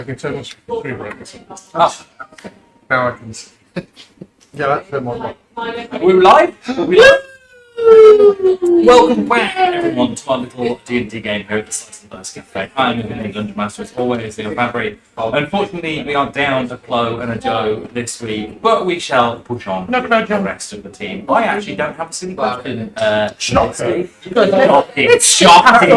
I can turn this 3 breaks. Oh. Now I can see. Yeah, that's them on. Are we live? Welcome back, everyone, to our little D&D game here at the Slice and Dice Cafe. I'm your Dungeon Master, as always, Leo Fabry. Unfortunately, we are down a Chloe and a Joe this week, but we shall push on with the rest of the team. I actually don't have a silly question. Shocking. It's shocking.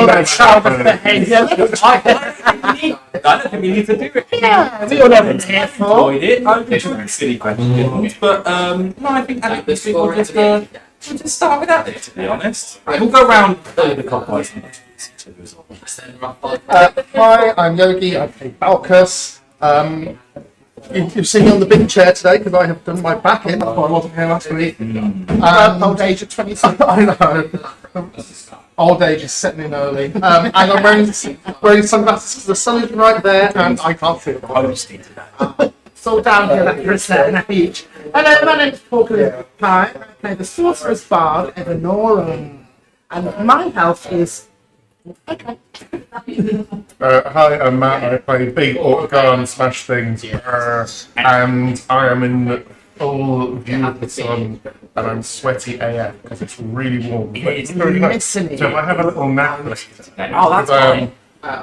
I don't think we need to do it. Yeah, we all know what here for. Enjoyed it. I enjoyed the silly questions, but no, I think this week we'll just start with that, to be honest. We'll go around the clockwise. Hi, I'm Yogi. I play Balkus. You've seen me on the big chair today because I have done my back in. That's why I wasn't here last week. Old age of 26. I know. Old age is setting in early. And I'm wearing sunglasses because the sun is right there and I can't see it. It's all downhill after a certain age. Hello, my name's Paul Pie. I play the Sorcerer's Bard, Evanorum. And my health is... Okay. Hi, I'm Matt. I play Big Organ Smash Things. And I am in full view of the sun and I'm sweaty AF because it's really warm. But it's very nice. So if I have a little nap Oh, that's fine.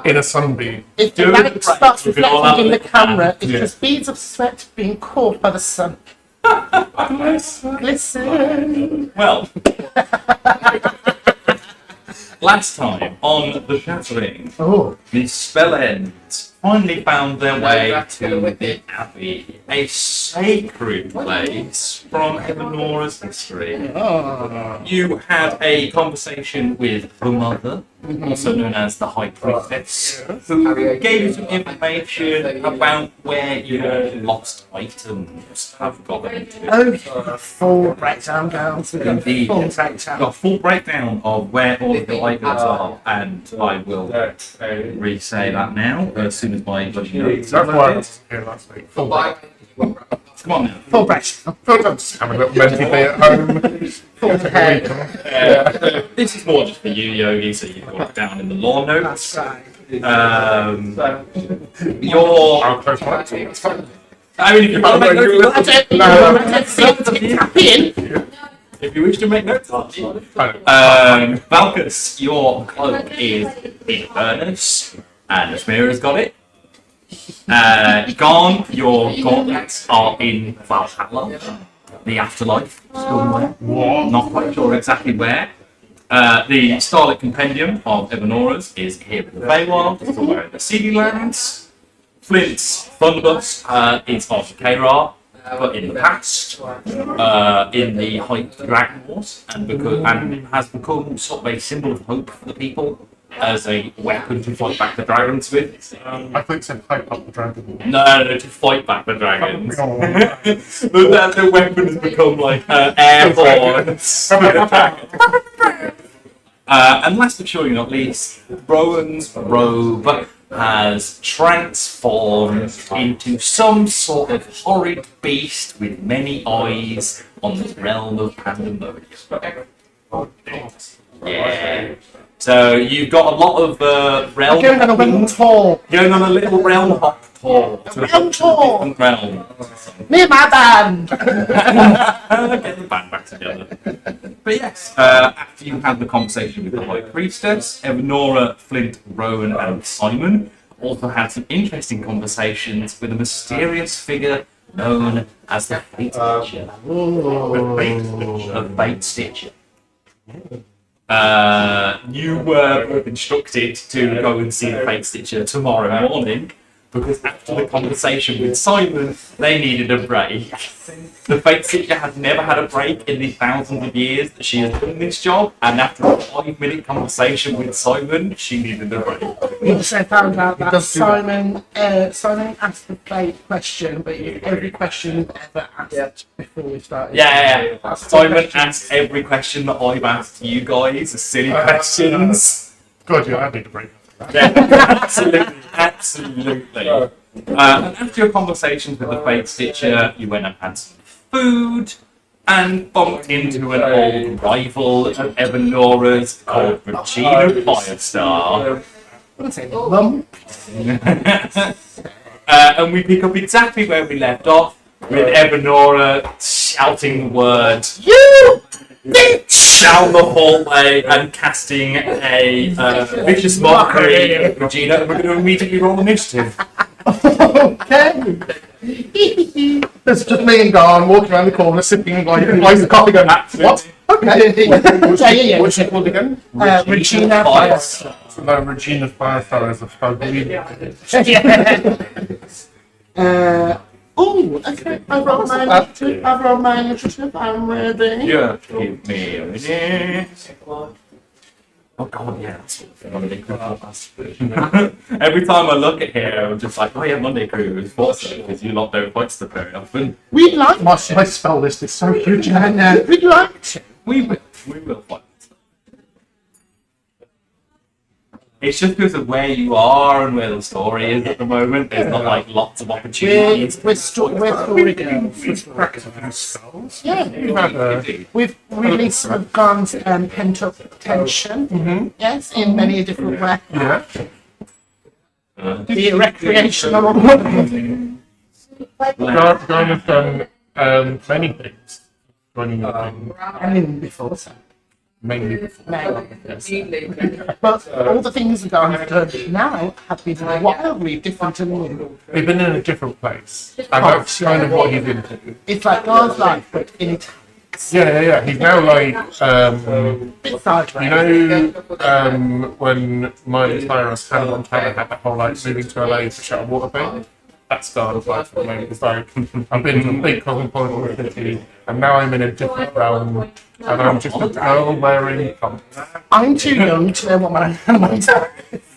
in a sunbeam. If the light starts reflecting in the camera, it's just beads of sweat being caught by the sun. Glisten. Well, last time on the Shattering, the spell ends finally found their way to the Abbey, a sacred place from Evanora's history. You had a conversation with the Mother, also known as the High Priestess, who gave you some information about where your lost items have gotten to. Oh, full breakdown, girls. Indeed, Full yes. breakdown. Got a full breakdown of where all of the items are, and I will re-say that now as soon as my bloody notes That's are why I loaded. was here last week. Full break. Come on now. Full breakdown. Just have a little mental day at home. Full head. This is more just for you, Yogi, so you've got it down in the law notes. That's right. Your... I'll close my eyes. I mean, if you want to make notes, I don't see it tap in. if you wish to make notes, Valkus, your cloak is in Furnace, and Asmira's got it. Garn, your gauntlets are in Valhalla, the afterlife, somewhere. Not quite sure exactly where. The Starlit Compendium of Evanora's is here in the Feywild, somewhere in the Seedy Lands. Flint's Thunderbus is of Kairar, but in the past, in the height of the Dragon Wars, and has become sort of a symbol of hope for the people as a weapon to fight back the dragons with. I thought you said hype up the dragon. No, to fight back the dragons. The weapon has become like airborne. And last but surely not least, Rowan's robe has transformed into some sort of horrid beast with many eyes on the realm of Pandemonium. Yeah. So you've got a lot of realm. Going on a little tour. Going on a little realm hop tour. Realm tour. Different realm. Me and my band. Get the band back together. But yes, after you had the conversation with the High Priestess, Evanora, Flint, Rowan, and Simon also had some interesting conversations with a mysterious figure known as the Fate Stitcher. The Fate Stitcher. You were instructed to go and see the Fate Stitcher tomorrow morning because after the conversation with Simon, they needed a break. The Fate Stitcher has never had a break in the thousands of years that she has done this job, and after a 5-minute conversation with Simon, she needed a break. We also found out that Simon asked the fate question, but every question we've ever asked before we started. Yeah. Simon asked every question that I've asked you guys, silly questions. God, I need a break. Yeah, absolutely. And after your conversations with the Fate Stitcher, you went and had some food and bumped into an old rival of Evanora's called Regina Firestar. I wouldn't say lump. And we pick up exactly where we left off, with Evanora shouting the word You bitch! down the hallway and casting a vicious mockery at Regina, and we're going to immediately roll initiative. Okay. It's just me and Garn walking around the corner, sipping like the coffee, going, what? Okay. Yeah. What's she called again? Regina Fires. No, Regina Firefly is a fugly. Okay. I've rolled my initiative. I'm ready. Yeah, give me a minute. Oh god, yeah, that's Monday Crew. Every time I look at here, I'm just like, oh yeah, Monday Crew is awesome, because you lot don't fight stuff very often. We'd like My spell list is so huge. and we'd like to. We will fight. It's just because of where you are and where the story is at the moment. There's not like lots of opportunities. We're story girls. Practicing spells. Yeah. We've released some of Garn's pent up tension. Yes, in many different ways. Yeah. Be it recreational. Garn has done many things. I mean, before so. Mainly before. But all the things that Garn has done now have been wildly different and new. They've been in a different place. And that's kind of what he's into. It's like Garn's life, but in it. Yeah. He's now like, Bit sideways. you know, when Miley Cyrus, Hannah Montana had that whole like moving to LA for Shatter Water thing? That's Garn's life at the moment. It's like, I've been in a big cosmopolitan city, and now I'm in a different realm, and I'm just a girl wearing pumps. I'm too young to know what my animal is.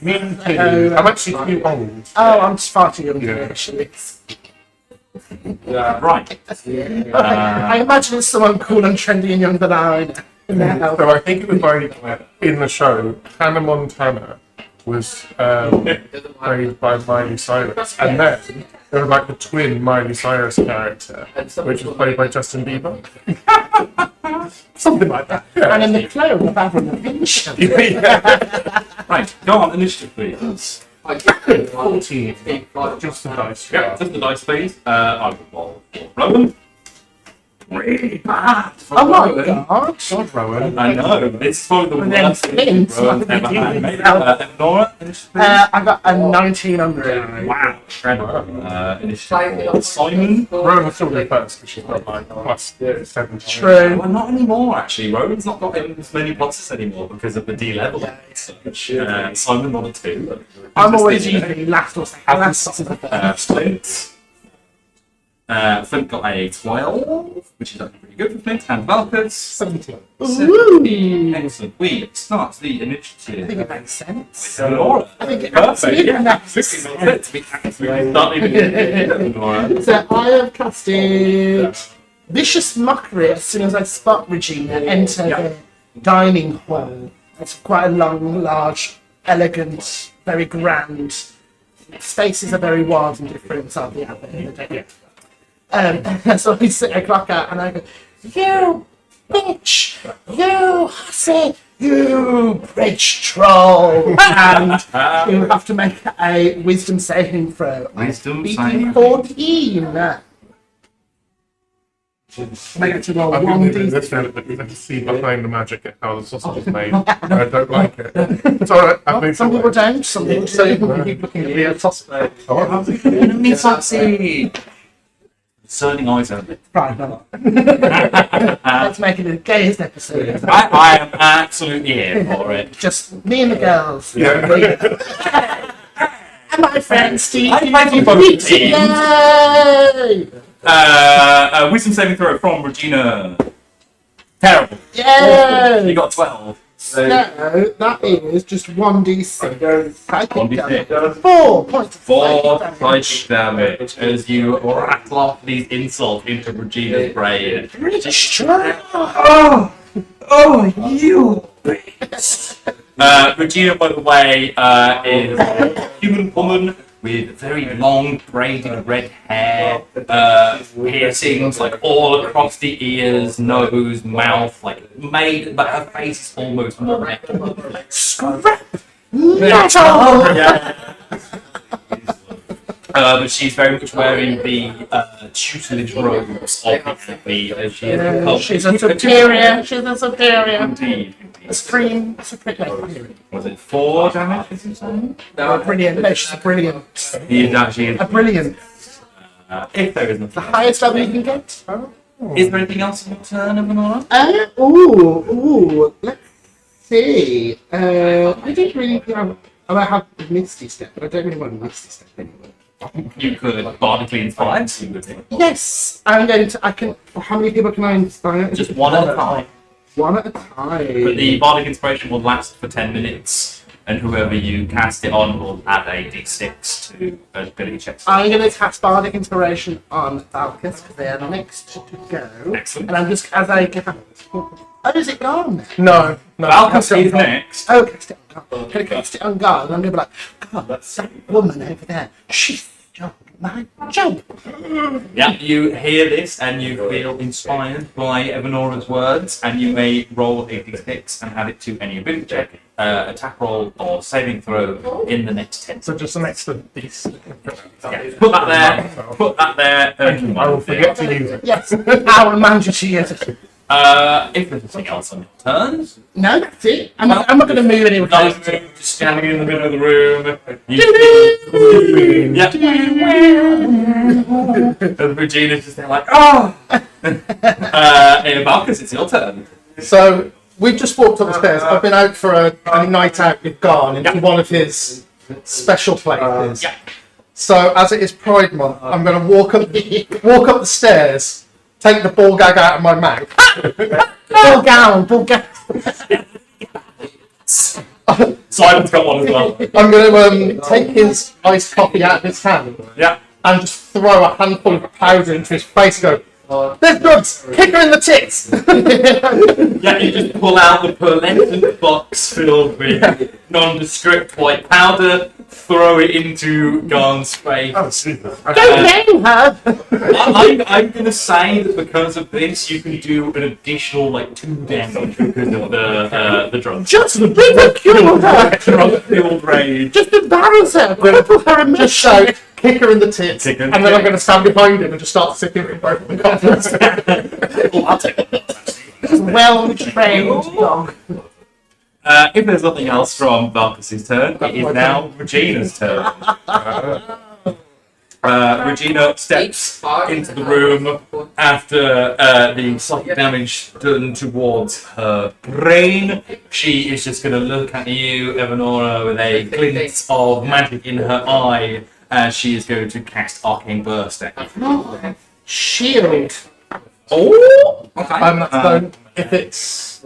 Me too. I'm actually too old. Oh, I'm just far too young Yeah. actually. Right. I imagine it's someone cool and trendy and younger than I now. So I think it was like, in the show, Hannah Montana was played by Miley Cyrus, and then there was like the twin Miley Cyrus character, which was played by Justin Bieber. Something like that. Yeah. And in the clone of Avril Lavigne. Right, go on, initiative please. 14. Just the dice. Yeah, just the dice please. I will roll for Rowan. Really bad. Oh my god. God, Rowan. I know, this is probably the And then worst thing Flint. Rowan's ever had. Maybe, Nora, initiative please. I got a 19 on the Wow, incredible. Initiative. Simon. Rowan will still go first because she's got like plus 7. True. Well, not anymore, actually. Rowan's not got as many pluses anymore because of the D level. Simon got a 2. I'm always usually last or second last. Flint. Flint got a 12, which is actually pretty good for Flint. And Valkers. 17. 17. Excellent. We start the initiative. I think it makes sense. Nora. I think it Perfect. absolutely Yeah, makes this is it. To be absolutely starting the initiative, Nora. So I have casted Vicious Mockery as soon as I spot Regina enter the dining hall. It's quite a long, large, elegant, very grand. Spaces are very wild and different, aren't they, out there in the day? So I sit a clock out and I go, you bitch, you hussy, you bridge troll, and you have to make a wisdom saving throw. Wisdom Beating saving. 14. Make it to roll I've been doing 1d. this now because I can see behind the magic at how the sausage is made. I don't like it. It's alright. I've moved Some away. people don't, some people do. Keep looking at me at sausage. Enemy Foxy! Concerning eyes only. Right, no. Let's make it the gayest episode. I am absolutely here for it. Just me and the girls. Yeah. And my friend Steve. I like you both teams. Yay! Wisdom saving throw from Regina. Terrible. Yay! You got 12. So that is just 1d6. Psychic 1d6. damage. 4 points of 4 psychic psychic damage as you rattle off these insults into Regina's brain. Destroy. Oh, you bitch! Regina, by the way, is a human woman with very long braided red hair, piercings like all across the ears, nose, mouth, like made, but her face is almost more metal. Scrap metal! Yeah. But she's very much wearing the tutelage robes of the Abbey as she has become. She's a superior. She's a superior. Indeed. A supreme. Superior. Was it 4 damage? Is it something? No, brilliant. No, she's a brilliant. He is actually. A brilliant. If there is The nothing. highest level you can get. Is there anything else in your turn, Evanora? Let's see. I don't really have. I have Misty Step, but I don't really want Misty Step anyway. You could bardically inspire somebody. Yes, I'm going to. I can. How many people can I inspire? Just one at a time. One at a time. But the bardic inspiration will last for 10 minutes, and whoever you cast it on will add a d6 to ability checks. I'm going to cast Bardic Inspiration on Valkus because they are next to go. Excellent. And I'm just as I get. Oh, is it gone? No. Valkus is next. Oh, cast it on guard. I'm going to cast it on guard, and I'm going to be like, God, that's that woman over there. She's my job. Yeah, you hear this and you feel inspired by Evanora's words, and you may roll a d6 and add it to any ability check, attack roll, or saving throw in the next 10 So just an extra piece. Yeah, put that there. Put that there. I will forget to use it. Yes, I will manage to use it. If there's anything else on your turns, No, that's it. I'm not going to move anywhere. nice move, just standing in the middle of the room. Yeah. And Regina's just there like, oh! Valkus, it's your turn. So we've just walked up the stairs. I've been out for a night out with Garn into one of his special places. Yeah. So as it is Pride Month, I'm going to walk up the stairs, take the ball gag out of my mouth. Bull gown. Simon's got one as well. I'm going to take his iced coffee out of his hand Yeah. and just throw a handful of powder into his face and go, "There's drugs! Kick her in the tits!" Yeah, you just pull out the pearlescent box filled with nondescript white powder, throw it into Garn's face. Oh, super. Don't blame her. I'm going to say that because of this, you can do an additional 2 damage because of the drugs. Just ridicule her. Drug-filled rage. Just embarrass her. Cripple her and Just shout, "Kick her in the tits!" Kick her in And the then I'm tits. going to stand behind him and just start sipping from both of the coffees. Oh, I'll take it. well-trained dog. If there's nothing else from Valkus's turn, it is now Regina's turn. Regina steps into the room after the psychic damage done towards her brain. She is just going to look at you, Evanora, with a glint of magic in her eye, as she is going to cast Arcane Burst at you. Shield. Oh! Okay. So if it's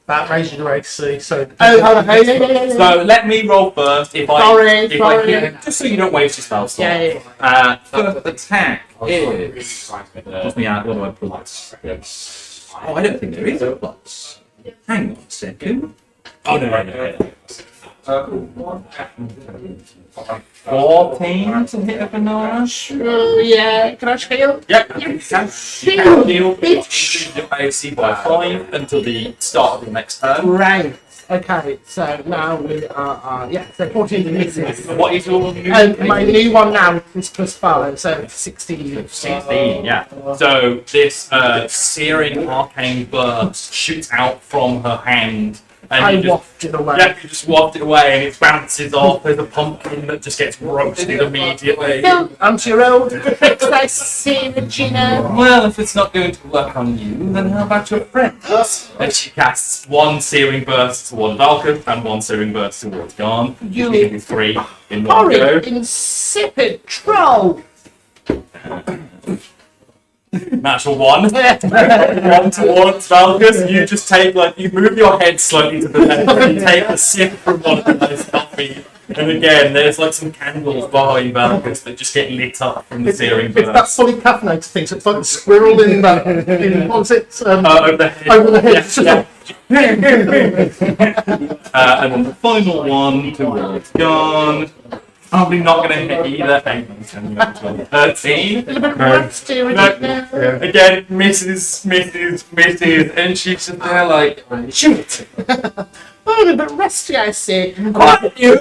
that raises your AC, so So let me roll first. If Sorry. just so you don't waste your spell slot. Yeah. First attack is. Let me out. What do I plus? Oh, I don't think there is a plus. Hang on a second. Oh no. 14 to hit Evanora. Yeah. Can I shield? Yep. You can deal your AC by 5 until the start of the next turn. Right. Okay. So now we are. So 14 misses. What is your new? My new one now is +5, so it's 16. 16, yeah. So this searing arcane burst shoots out from her hand. And I you just, waft it away. yeah, you just waft it away and it bounces off. There's a pumpkin that just gets roasted immediately. Still, onto your old tricks, I see, Regina. Well, if it's not going to work on you, then how about your friends? And she casts one searing burst towards Valkus and one searing burst towards Garn. You Give you 3 in one go. horrid, insipid troll. Natural 1. 1 towards Valkus. You just take, you move your head slightly to the left and you take a sip from one of the nice coffee. And again, there's some candles behind Valkus that just get lit up from the searing it's that burst. fully caffeinated thing, so it's like a squirrel in that. What's it? Over the head. Over the head. Yeah. And then the final one towards Garn. Probably not going to hit either. 13. A little bit rusty, Regina. Again, misses, and she's just there shoot! Oh, a little bit rusty, I see. Quiet you!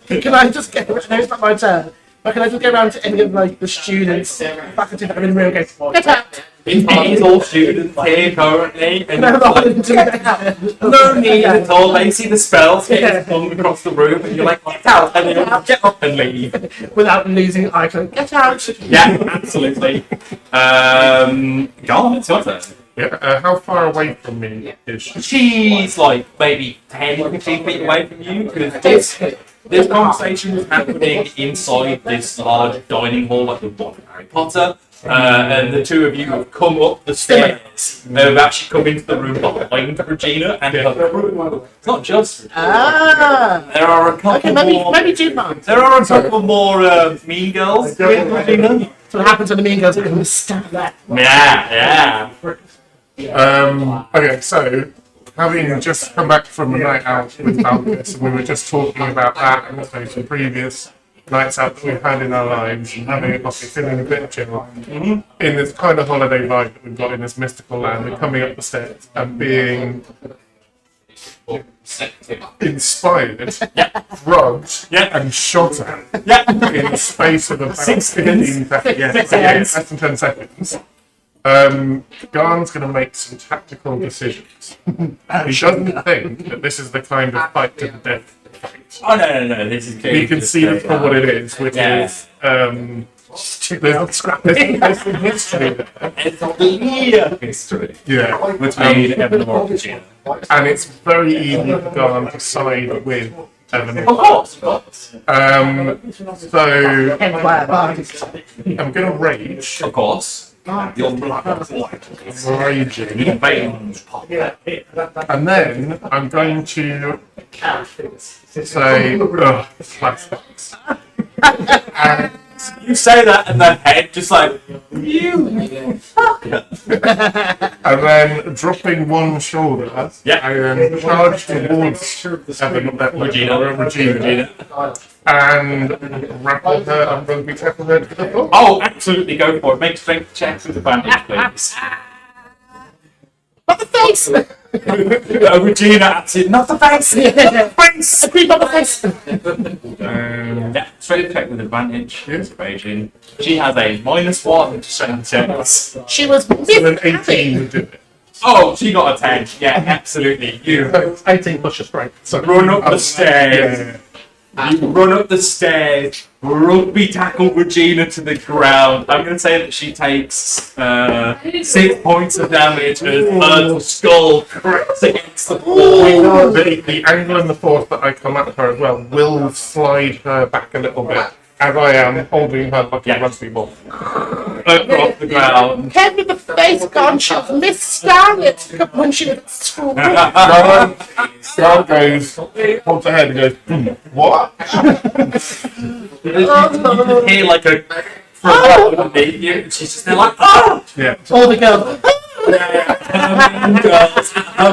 Can I just get... No, it's not my turn. But can I just go around to any of like the students, faculty that are in the room and go, get out! It is all students here currently, and No, it's not like, intimidation. no need at all. They see the spells getting flung across the room, and you're like, get out, and then you get up and leave. Without losing eye contact. Get out! Yeah, absolutely. Garnet, it's your turn. Yeah. How far away from me is she? She's like maybe 10, 15 feet away from you, because there's conversations happening inside this large dining hall like the one in Harry Potter. And the two of you have come up the stairs. They've actually come into the room behind Regina and her crew. It's not just Regina. Ah! There are a couple Okay, more. maybe do that. There are a couple more mean girls with Regina. So what happens when the mean girls become a stab that? Yeah. Okay, so having just come back from a night out with Malchus, and we were just talking about that and also some previous nights out that we've had in our lives, and having a coffee, feeling a bit chill, in this kind of holiday vibe that we've got in this mystical land, and coming up the stairs and being inspired, drugged, and shot at in the space of about 15 seconds. Less than 10 seconds. Garn's going to make some tactical decisions. He doesn't think that this is the kind of fight to the death fight. Oh no! This is clearly You can see it for what it is, which is there's some history there. It's clear history Yeah, between Evan and Regina. and it's very easy for Garn to side with Evan. Of course. So Empire parties. I'm going to rage. Of course. Your blood Raging. veins pop. And then I'm going to say, ugh, flashbacks. And You say that and the head just like And then dropping one shoulder, I then charge towards Regina, and grapple her and rugby tackle her to the floor. Oh, absolutely, go for it. Make strength checks with advantage, please. Not the face! Regina, absolutely not the face. Face! Agree, not the face! Yeah, strength check with advantage. Yes. Evasion. She has a -1 to strength checks. She was So an 18 happy. would do it. Oh, she got a 10. Yeah, absolutely. You 18 plus your strength. So run up the stairs. You run up the stairs, rugby tackle Regina to the ground. I'm going to say that she takes 6 points of damage as her skull cracks against the floor. The angle and the force that I come at her as well will slide her back a little bit, as I am holding her like a rugby ball. Across the ground. Head with the face gone, she was Miss Starlet when she was at school. Scar goes, holds her head and goes, what? You can hear like a from underneath you, and she's just there like, oh! Yeah. All the girls.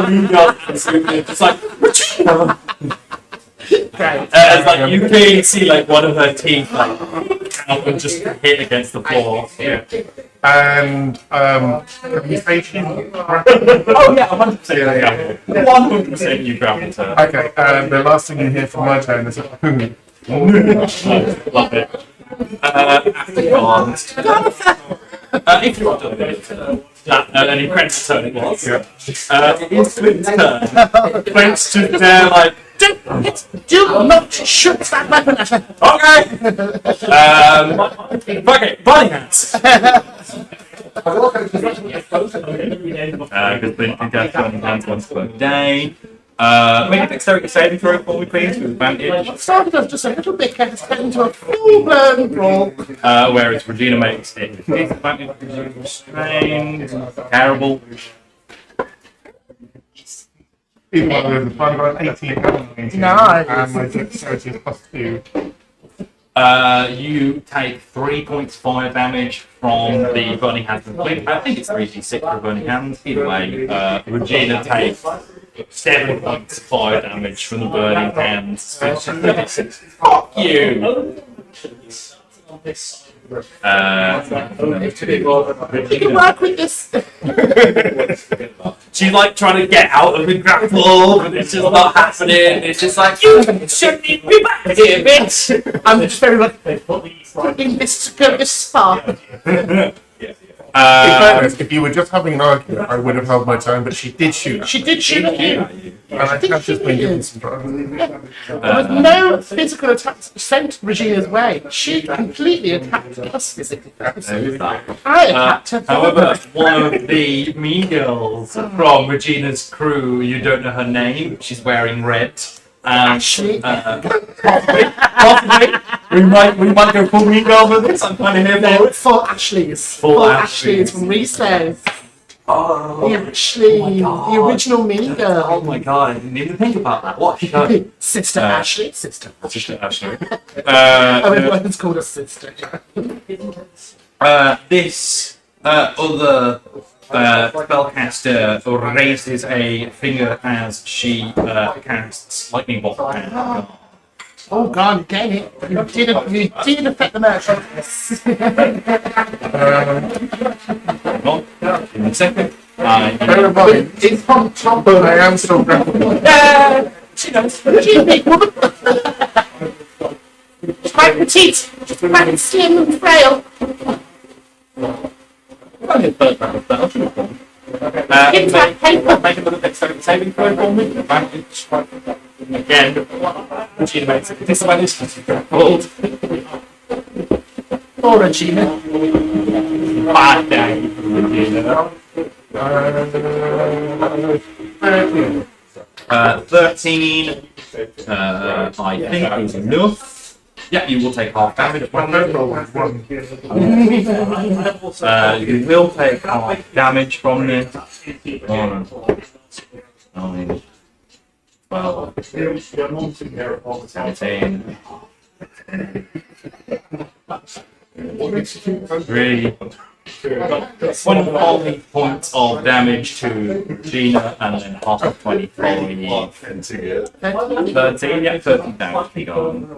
Mean girls, absolutely. Just like, Great. it's like you can see like one of her teeth like out and just hit against the floor. Yeah. And can you say she's Oh yeah, 100%. Yeah. 100% you grappled her. Okay, and the last thing you hear from my turn is a Love it. After Garnet. If you want to do it, an incredible turn it was. It is Flint's turn. Flint's stood there like, Do not shoot that weapon at her. okay! Fuck it, bunny hats! Because Flint can cast bunny hands once per day. Make a dexterity saving throw for me, please, with advantage. It started off just a little bit, it's turned into a full-blown brawl. Whereas Regina makes it with disadvantage, strain, terrible. Even though there's a fun about 18 and 19, Nice. and my dexterity is +2. You take 3 points fire damage from the burning hands of Flint. I think it's 3d6 for burning hands. Either way, Regina takes 7 points fire damage from the burning hands. Fuck you! You can work with this. She's like trying to get out of the grapple, but it's just not happening. It's just like, you shouldn't be back here, bitch! I'm just very much putting this to go this far. In fairness, if you were just having an argument, I would have held my time, but she did shoot. She did shoot at you. And I have just been given some drugs. There was no physical attack sent Regina's way. She completely attacked us physically. I attacked her. However, one of the mean girls from Regina's crew, you don't know her name, she's wearing red. Ashley. Possibly. We might go full mean girl with this. I'm kind of here for it. Full Ashleys. Full Ashleys from Recess. Oh, The Ashley. The original Mean oh Girl. my god, I didn't even think about that. What? Sister Sister Ashley. Sister. Ashley. Everyone's called a sister. This other spellcaster raises a finger as she casts lightning bolt. Oh god, again it. You did affect the merchant. Hold on, give me a second. Bear in mind, it's on top, but I am still grappling. She knows. She's a big woman. She's quite petite. She's quite slim and frail. Make another dexterity saving throw for me. Advantage. Again, Regina makes a disadvantage because she's grappled. Poor Regina. Bad day, Regina. 13. I think is enough. Yeah, you will take half damage. You will take half damage from this. 1, 9, 12, 17, 3, 1 points of damage to Gina, and then half of 24. 13, yeah, 13 damage be gone.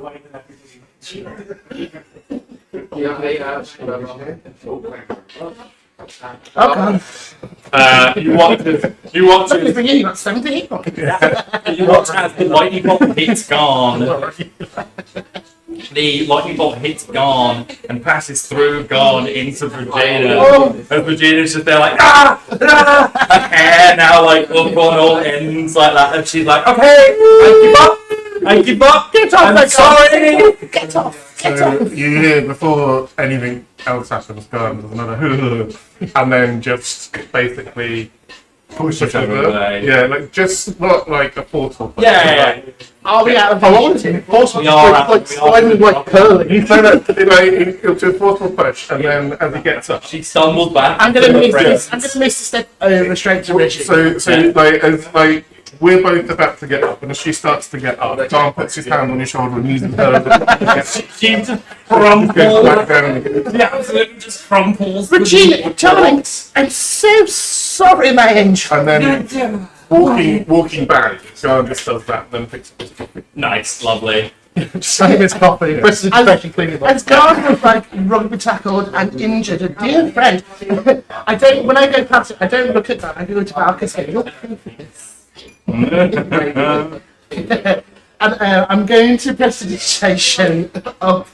Oh god. You want to You got 17. you want to have the lightning bolt hits Garn. The lightning bolt hits Garn and passes through Garn into Regina. And Regina's just there like, ah! Her hair now like up on all ends like that, and she's like, okay, I give up. I give up. Get off, I'm sorry. Get off. Get So off. you hear before anything else happens, there's another and then just basically push it her over. away. Yeah, like just not like a portal. But Yeah. Are we out of I want it. Awesome. We are Like sliding like curling. No, it'll do a portal push, and then as he gets up. She stumbles back. I'm gonna to her miss friends. this. I'm just miss a step over straight to Reggie. So like as like we're both about to get up, and as she starts to get up, Don puts his hand on your shoulder and uses her. She just Goes crumples. back down again. Yeah, absolutely just crumples. Regina, darling, I'm so sorry, my angel. And then walking back, John just does that, then picks up his coffee. Nice, lovely. Same as coffee. Chris is especially cleaning it. As Garth was like rugby tackled and injured, a dear friend, when I go past it, I don't look at that. I go to Balcus and look at this. And I'm going to prestidigitation of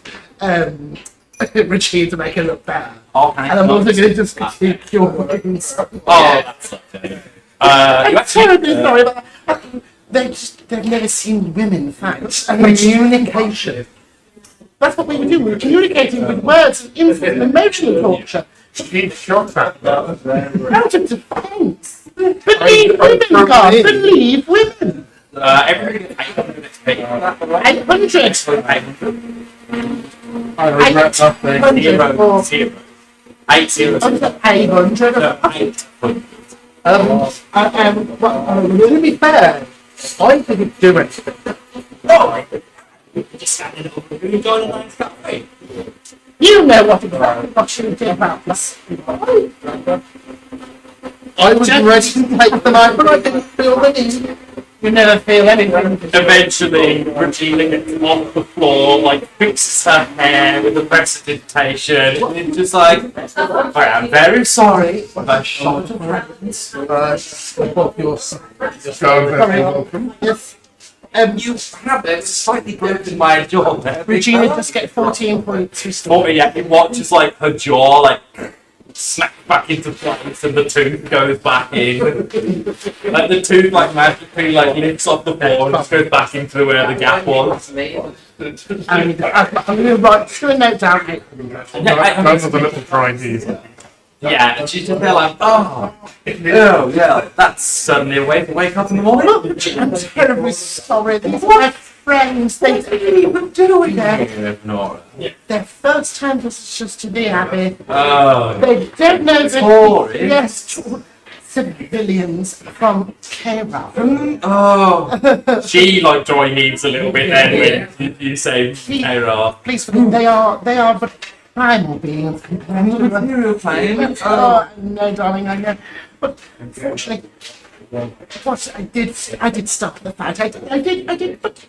Regina to make her look better. Okay. And I'm also going to just critique your wounds. Oh, that's lovely. I'm terribly sorry about that. They've never seen women fight. Communication. That's what we were doing. We were communicating with words and infant and emotional torture. She shot at them. Out of defense. Believe women, God. Believe women. Everybody gets 800 XP. 800. I regret nothing. 800. Zero. 8 0. What is that? 800. No, 800. To be fair, I didn't do anything. No! Just standing over the room going along cafe. You know what you did about this. I was ready to take them out, but I didn't feel the need. You never feel anything. Eventually, Regina gets off the floor, like fixes her hair with a prestidigitation, and just like, I am very sorry, but I shot a friend. Yes. You have slightly broken my jaw there. Regina just get 14 points. Oh yeah, you watch as like her jaw like snap back into place and the tooth goes back in. Like the tooth like magically like lifts off the floor and just goes back into where the gap was. And I'm going to write just a note down. Those are the little grindies. Yeah, and she's just there like, oh yeah, that's certainly a way to wake up in the morning. I'm terribly sorry. These are my friends. They didn't even do it. Nora. Their first time visitors to the Abbey. Oh, They don't know the Tories? yes, civilians from Kara. oh. She like joy heaves a little bit then when you say Kara. Please forgive me. They are but primal beings compared to the Material plane. Oh no, darling, I know. But unfortunately, what I did stop the fight. I did. But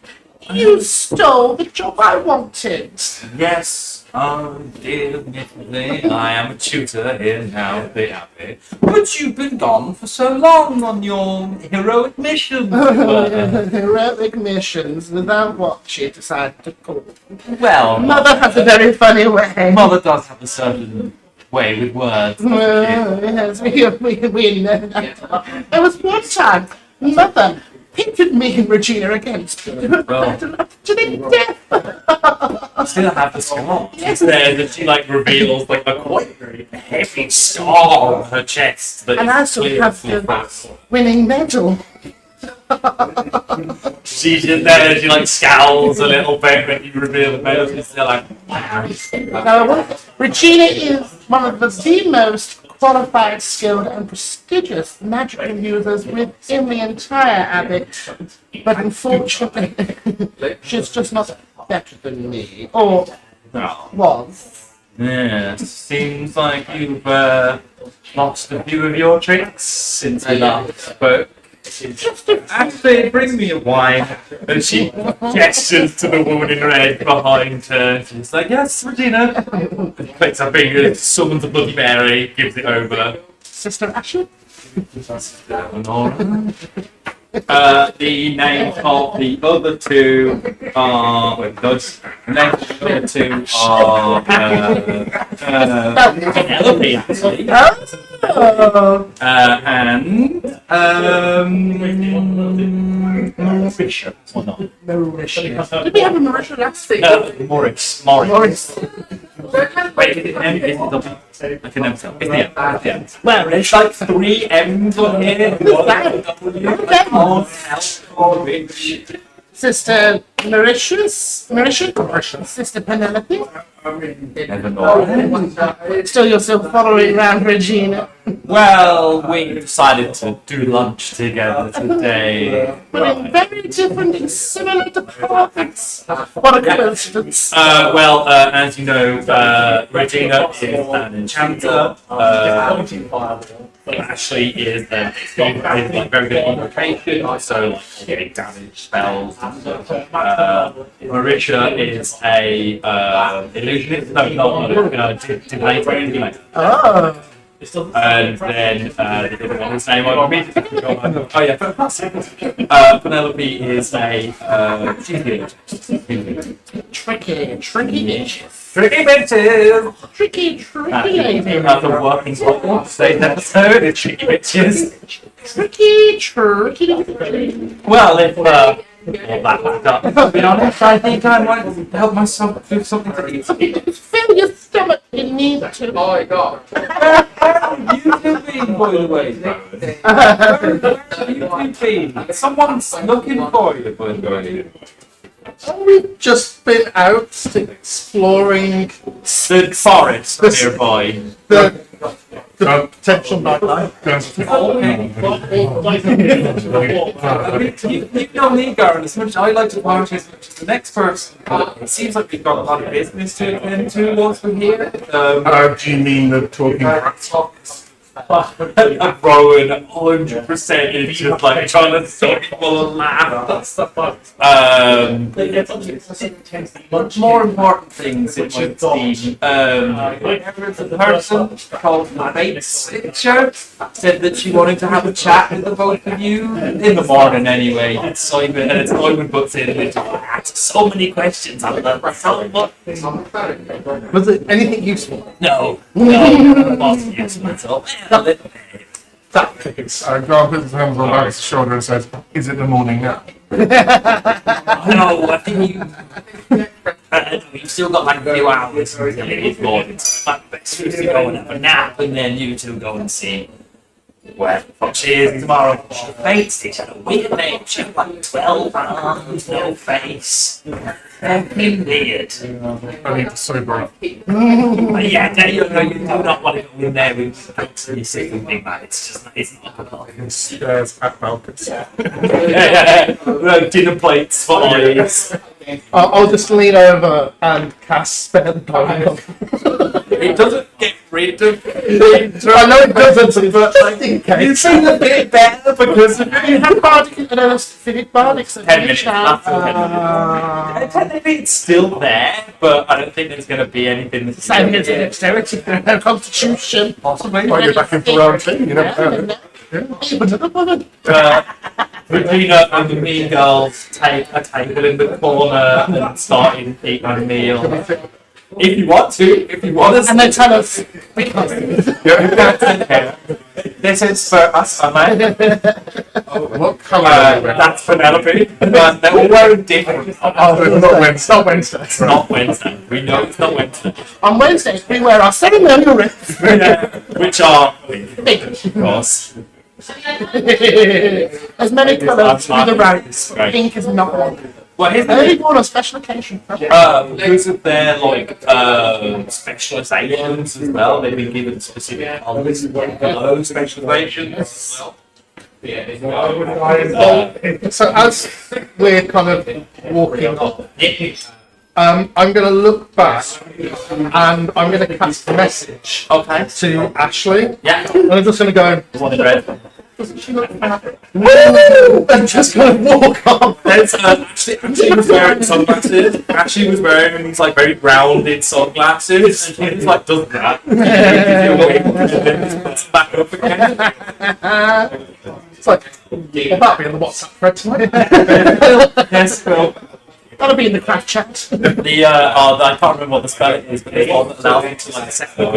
you stole the job I wanted. Yes, admittedly, I am a tutor here now at the Abbey. But you've been gone for so long on your heroic mission. Heroic missions without what she decided to call. Well, Mother has a very funny way. Mother does have a certain way with words. Yes, we know that. There was one time, Mother pitted me and Regina against her. Well. To the death. I still have the scar. She's there that she like reveals like a quite heavy scar on her chest. That And is I still clear have from the winning medal. She's just there, she like scowls a little bit when you reveal the medal. She's still like, wow. Regina is one of the most qualified, skilled, and prestigious magical users within the entire Abbey. But unfortunately, she's just not better than me. Or Oh. was. Yeah, seems like you've lost a few of your tricks since we last spoke. Actually, bring me a wine. And she gestures to the woman in red behind her. She's like, yes, Regina. Clicks her fingers, summons a Bloody Mary, gives it over. Sister Ashwood? The names of the other two are. Wait, those. The names of the other two are. Penelope, actually. Oh! And. Mauritia. Or not? Mauritius. Did we have a Mauritius last week? Morris. Morris. Wait, is it M? Is it W? I can never tell. It's the M. It's the M. Well, There's like 3 M's on here. One W. Oh, rich. Sister Mauritius? Sister Penelope? Never know. Still, you're still following around Regina. Well, we decided to do lunch together today. But in very different and similar departments. What a coincidence. As you know, Regina is an enchanter. Ashley is like very good at invocation, so getting damage spells and stuff. Marisha is a illusionist, divinator, anyway. Oh. And then the other one, his name I immediately forgot. Oh yeah, Penelope is a she's the Tricky bitches. tricky bitches. Tricky lady. That's a working title. Today's episode is tricky bitches. Tricky. Well, if that backed up, to be honest, I think I might help myself do something to eat. Fill your stomach. You need to. Oh my god. You two been, by the way, you two been. Someone's looking for you, by the way. We've just been out exploring The forest nearby. the potential nightlife. You know me, Garen, as much as I like to party as much as the next person, but it seems like we've got a lot of business to attend to once we're here. Do you mean the talking rat? And Rowan 100% is just like trying to stop people and laugh. But more important things, it would be the person called Bates Picture said that she wanted to have a chat with the both of you in the morning anyway. It's Simon butts in and asks so many questions. I love so much. Was it anything useful? No, not useful at all. That things. Grant puts his hands on Barrett's shoulder and says, "Is it the morning now?" No, I think you've still got like a few hours until it is morning. So my best is to go and have a nap, and then you two go and see where the fuck she is tomorrow. She faints, she had a weird name, she had like 12 arms, no face. Fucking weird. I need to sober up. But yeah, you do not want to go in there with drugs and you're sick and big man. It's not good. Stares at Malcolm's. Like dinner plates for eyes. I'll just lean over and cast Spare the Dying. It doesn't get rid of I know it doesn't, but just in you case. feel a bit better because of You have bardic and a specific bardic. So 10 minutes. Technically, it's still there, but I don't think there's going to be anything that's Same as dexterity, constitution. possibly. Might be back in for round 2, you never know. Even another woman. Regina and the mean girls take a table in the corner and start eating a meal. If you want to. And they tell us because This is for us, What colour are you wearing? that's Penelope. But they're all wearing different. Oh, it's not Wednesday. It's not Wednesday. We know it's not Wednesday. on Wednesdays we wear our ceremonial rings. Which are, Big. of course. There's many colours through the ranks. Right. Pink is not one. Well, here's the Only thing. worn on special occasion. Because of their specializations as well, they've been given specific colours below specializations as well. So as we're kind of walking off, Yeah. I'm going to look back and I'm going to cast a message Okay. to Ashley. Yeah. And I'm just going to go, One in red. doesn't she look happy? Woo! And just kind of walk off. There's Ashley was wearing sunglasses. Ashley was wearing these like very rounded sunglasses, and she just like does that. And then puts them back up again. It's like, will that be in the WhatsApp thread tonight? Yes, well, That'll be in the craft chat. I can't remember what the spelling is, but there's one that allows you to like set up. No,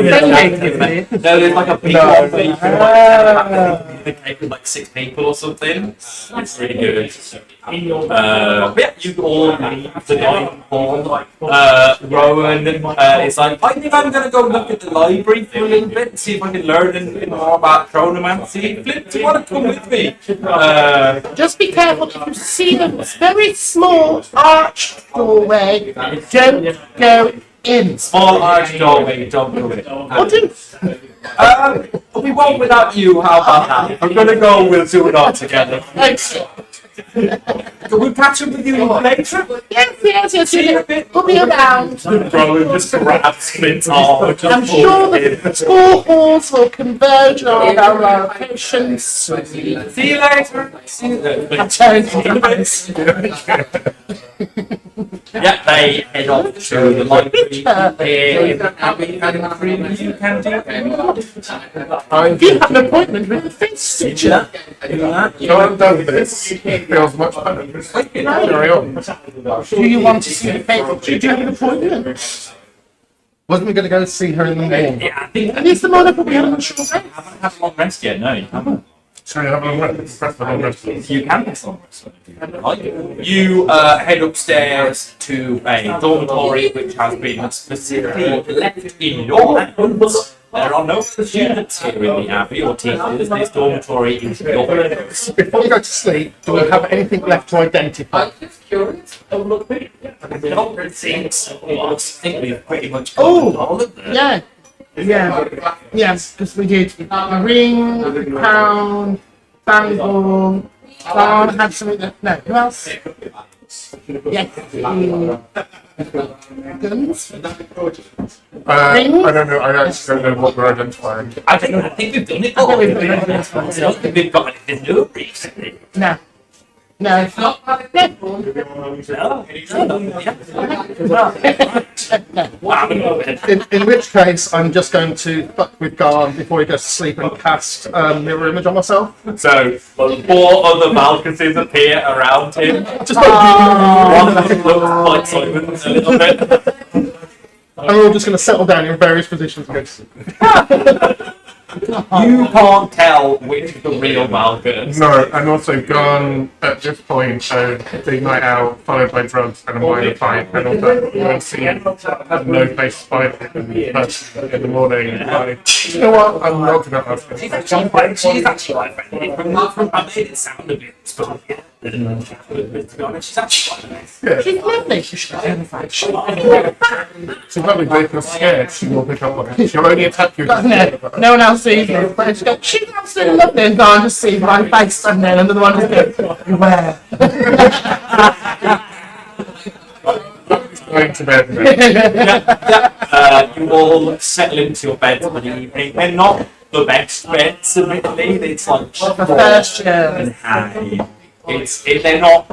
there's like a big one where you can like communicate with like 6 people or something. It's really good. But yeah, you all leave the dining hall. Rowan is like, I think I'm gonna go look at the library for a little bit and see if I can learn a little bit more about chronomancy. Flip, do you want to come with me? Just be careful if you see them. It's very small arched doorway. Don't go in. Small arch doorway, don't do it. Or do. We won't without you. How about that? I'm gonna go. We'll do it all together. Thanks. We'll catch up with you later. Yes. We'll be around. Bro, just grabs Flint's arm. I'm sure the school halls will converge on our locations. See you later. See you later. I'm turning to the Yeah, they head off to the library. And you can do You have an appointment with the face teacher. So I've done this. It feels much better. Carry on. Do you want to see the face teacher? Do you have an appointment? Wasn't we going to go see her in the morning? Yeah, I think At least the morning will be on a short break. I haven't had a long rest yet. No, you haven't. So you have a long rest. Press the long rest. You can pass on rest if you like. You head upstairs to a dormitory which has been specifically left in your hands. There are no other students here in the Abbey or teachers. This dormitory is your hands. Before we go to sleep, do we have anything left to identify? I'm just curious. Oh, look, I don't think so. I think we've pretty much covered all of them. Yeah. Yes, because we did the ring, crown, bangle, Barn had something that. No, who else? Yes. Guns. I don't know. I actually don't know what we're identifying. I think we've done it. I think we've done I don't think we've got anything new recently. No. No. In which case, I'm just going to fuck with Garn before he goes to sleep and cast mirror image on myself. So, 4 other Malcuses appear around him. Just like, One of them looks like Simon's a little bit. and we're all just going to settle down in various positions. You can't tell which is the real Malcus. No, and also gone at this point, the night out followed by drugs and a minor fight, and also you would see no face spider in the morning. Like, you know what? I'm not gonna ask this. She's actually quite friendly. I made it sound a bit spooky. To be honest, she's actually quite nice. Yeah, She's lovely. She's terrified. she's probably if you're scared, she will pick up on it. She'll only attack you. No one else sees me. But she goes, she's absolutely lovely. And Garn just sees my face and then another one just goes, beware. Going to bed now. You all settle into your beds for the evening. They're not the best beds, admittedly. It's like The first year. and hay. They're not,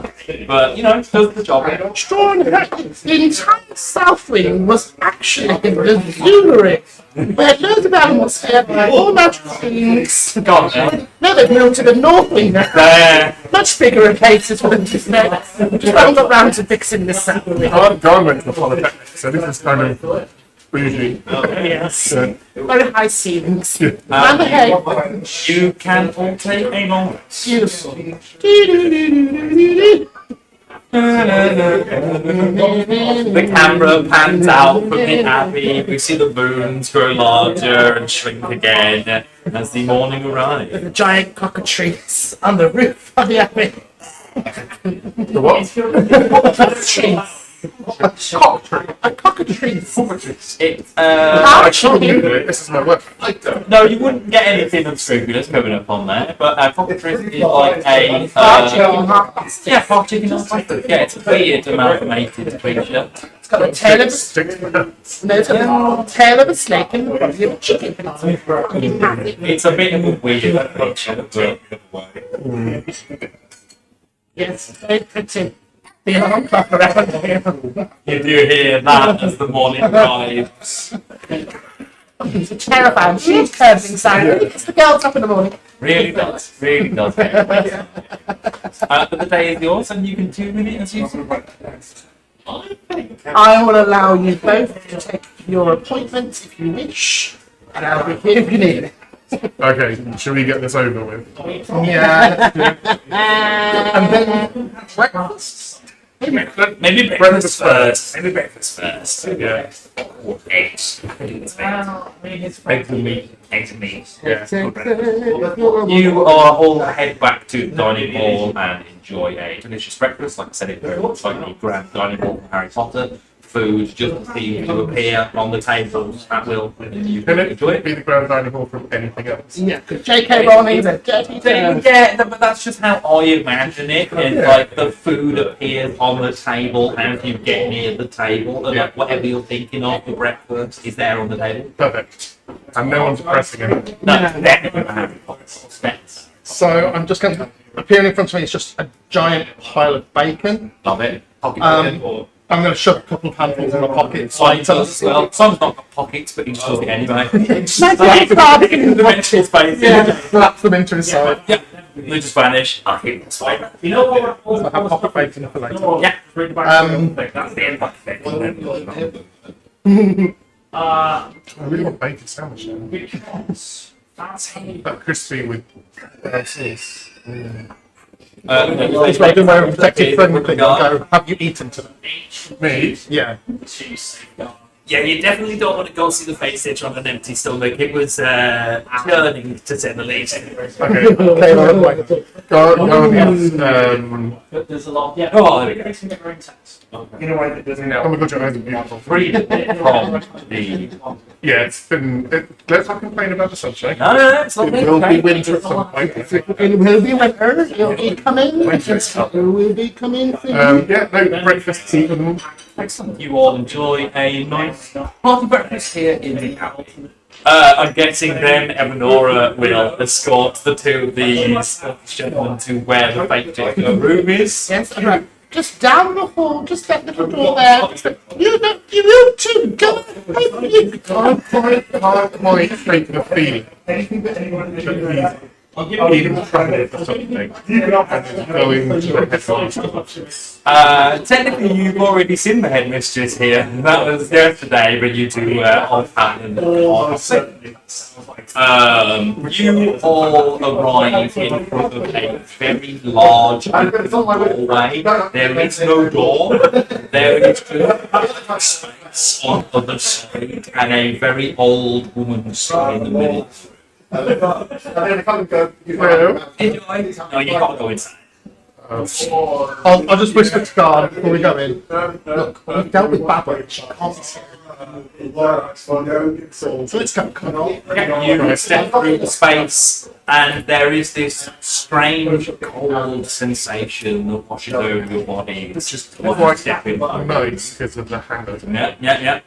but you know, it does the job. Straw and hay. The entire South Wing was actually luxurious. We had loads of animals here, all magical things. God, man. No, they've moved to the North Wing now. There. Much bigger cases for them to stay. We just haven't got round to fixing this South Wing. Gone went to Polytechnic, so this is kind of bougie. Yes. Yeah. Very high ceilings. Yeah. And the hay. You can all take a moment. Beautiful. The camera pans out from the abbey. We see the moons grow larger and shrink again as the morning arrives. The giant cockatrice on the roof of the abbey. The what? Cockatrice. A cockatrice. It's I told you that this is my work. no, you wouldn't get anything unscrupulous coming up on there, but cockatrice is like a yeah, half chicken, half chicken. Yeah, it's a weird amalgamated creature. It's got the tail of a Sticks pants. no, it's got the tail of a snake and the body of a chicken. It's massive. It's a bit of a weird creature, but Yes, very pretty. The alarm clock around here. you do hear that as the morning arrives. It's terrifying. She's cursing sound. It gets the girls up in the morning. Really does, really does. But the day is yours, and you can tune in it as you see. I will allow you both to take your appointments if you wish, and I'll be here if you need it. Okay, should we get this over with? Yeah. And then breakfast. Maybe breakfast first. Maybe breakfast first. Yeah. Eggs. Eggs and meat. Eggs and meat. Yeah. You are all head back to the dining hall and enjoy a delicious breakfast. Like I said, it very much like the grand dining hall from Harry Potter. Food just seems to appear on the tables at will. You Can can it enjoy it. be the grand dining hall from anything else? Yeah, because J.K. Rowling's a dirty term. Yeah, but that's just how I imagine it. And like the food appears on the table as you get near the table, and like whatever you're thinking of for breakfast is there on the table. Perfect. And no one's pressing it. No, definitely not Harry Potter. Suspense. So I'm just going to appear in front of me. It's just a giant pile of bacon. Love it. Pocket or I'm going to shove a couple of handfuls in my pocket. Simon does as well. Simon's not got pockets, but he just does it anyway. The Mental space. Slap them into his side. Yeah. They just vanish. I think that's fine. You know what? So I have pocket bacon for later. Yeah. That's the end of it. I really want bacon sandwich now. Because that's him. That crispy with sauce. It's like doing my own protective friend thing and go, have you eaten today? Me? Yeah. Yeah, you definitely don't want to go see the face stitch on an empty stomach. It was churning, to say the least. Okay. Okay, right. Guardians. There's a lot. Yeah. Oh, there we go. You know why? There's Oh my god, your eyes are beautiful. Freedom from the... Yeah, it's been. Let's not complain about the sunshine. No, it's not It will be winter at some point. It will be winter. It'll be coming. Winter's It will be coming soon. Yeah, no, breakfast's eaten. Excellent. You all enjoy a nice party breakfast here in the Abbey. I'm guessing then Evanora will escort the two of these gentlemen to where the fake room is. Yes, right. Just down the hall, just that little door there. You two, go ahead. I'm quite taking a feeling that he's in trouble for something and is going to the headmaster's. Technically, you've already seen the headmistress here. That was yesterday, but you two all happened. You all arrive in front of a very large open doorway. There is no door. There is just space on the other side and a very old woman sitting in the middle. Hello? No, you can't go inside. I'll just whisper to Garn before we go in. Look, we've dealt with Babbage. She can't see. So let's go. Come on. You step through the space, and there is this strange cold sensation that washes over your body. It's just quite stepping. Nice, because of the hangover. Yeah.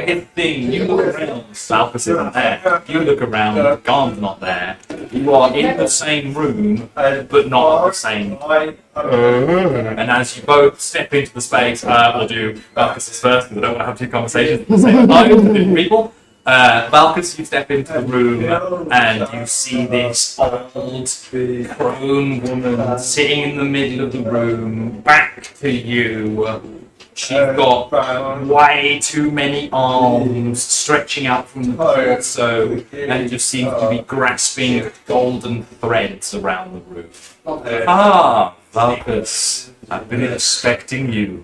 His thing, you look around, Salpus isn't there. You look around, Garn's not there. You are in the same room, but not at the same time. And as you both step into the space, we'll do Valkus's first, because I don't want to have two conversations at the same time with different people. Valkus, you step into the room and you see this old crone woman sitting in the middle of the room, back to you. She's got way too many arms stretching out from the torso, and it just seems to be grasping at golden threads around the room. Ah, Valkus, I've been expecting you.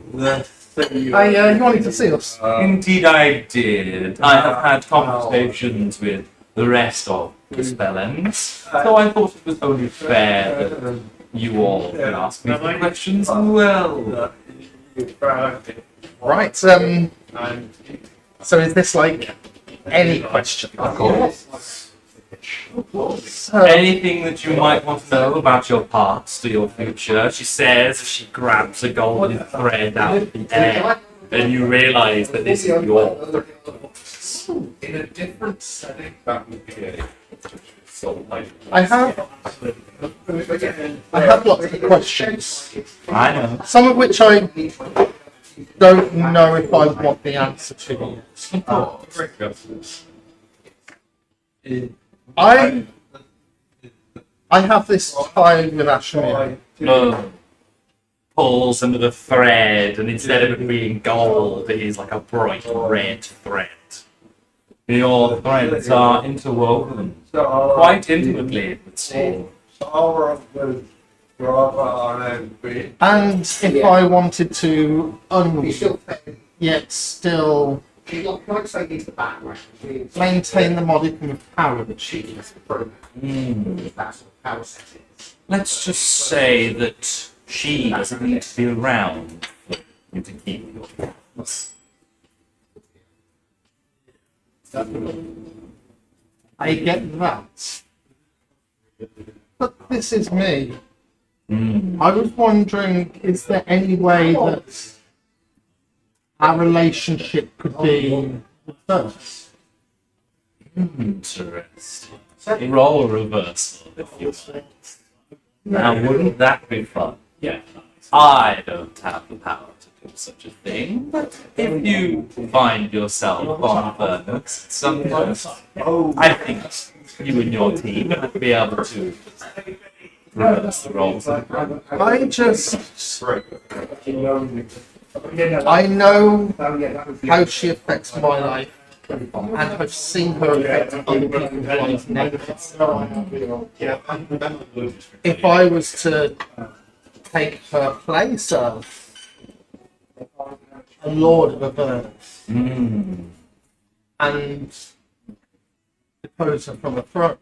You wanted to see us? Indeed I did. I have had conversations with the rest of the Spellends, so I thought it was only fair that you all could ask me some questions as well. Right. So is this like any question? Of course. Anything that you might want to know about your past or your future, she says, she grabs a golden thread out of the air, and you realise that this is your thread. In a different setting, that would be a I have lots of questions. I know. Some of which I don't know if I want the answer to yet. I have this tie with Ashmere. Pulls under the thread, and instead of it being gold, it is like a bright red thread. Your threads are interwoven quite intimately, it would seem. And if I wanted to yet still maintain the modicum of power that she has. Let's just say that she doesn't need to be around for you to keep your promise. I get that. But this is me. I was wondering, is there any way that our relationship could be reversed? Interesting. Roll a reversal if you like. Now, wouldn't that be fun? Yeah. I don't have the power to do such a thing, but if you find yourself on Vernux at some point, I think you and your team would be able to reverse the roles. I know how she affects my life, and I've seen her affect other people's lives negatively. If I was to take her place of a lord of Avernus, and depose her from the throne.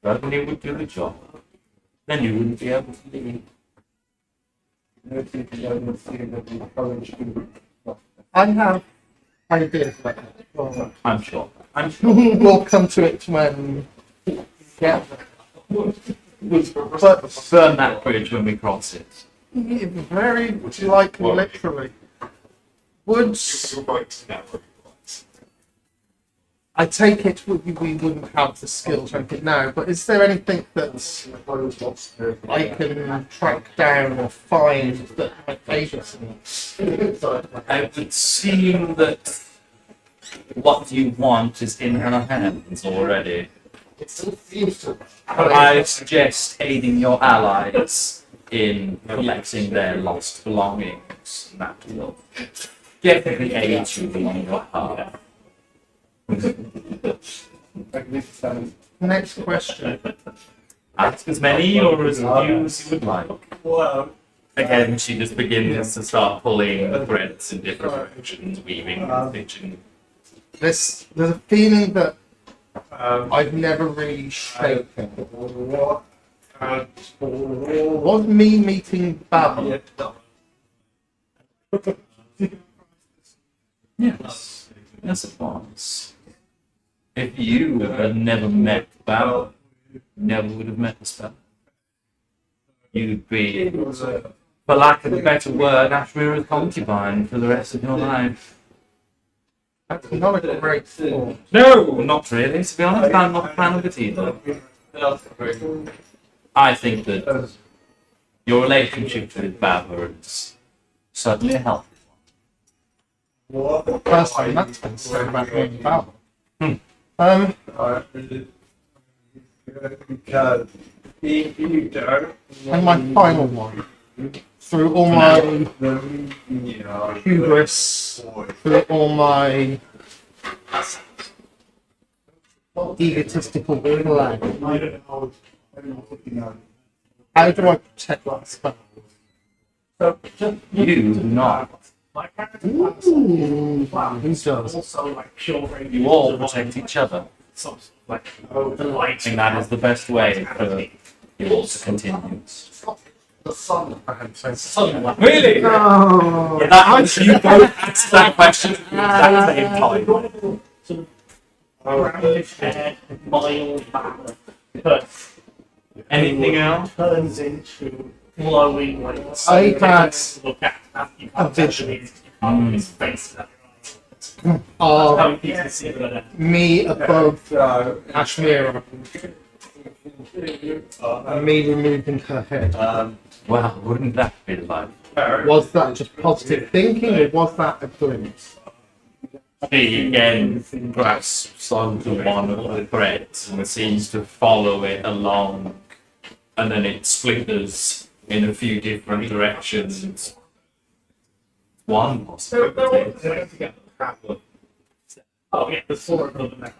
Certainly would do the job. Then you wouldn't be able to leave. I have ideas about that. Well, I'm sure. I'm sure. we'll come to it when. Yeah. But Burn that bridge when we cross it. very literally. Would I take it we wouldn't have the skills or anything now, but is there anything that I can track down or find that might favour us? It would seem that what you want is in her hands already. I suggest aiding your allies in collecting their lost belongings. That will definitely aid you along your path. Next question. Ask as many or as few as you would like. Again, she just begins to start pulling the threads in different directions, weaving and stitching. There's a feeling that I've never really shaken. Was me meeting Babel? Yes, yes it was. If you had never met Babel, you never would have met the spell. You'd be, for lack of a better word, Ashmira's concubine for the rest of your life. That's not a great thought. No, not really. To be honest, I'm not a fan of it either. I think that your relationship with Babel is certainly a healthy First time that's been said about me and Babel. And my final one. Through all my hubris, through all my egotistical play, how do I protect that spell? You do not. Who does? You all protect each other. I think that is the best way for you all to continue. Really? Oh. Yeah, that was you both answered that question at the exact same time. Anything else? Turns into glowing lights. I had Look at a vision his face. of You can see that. me above Ashmira and me removing her head. Wow, wouldn't that be like? Was that just positive thinking or was that a glimpse? He again grasps onto one of the threads and seems to follow it along, and then it splinters in a few different directions. One possibility. Oh, yeah, the sword of the neck.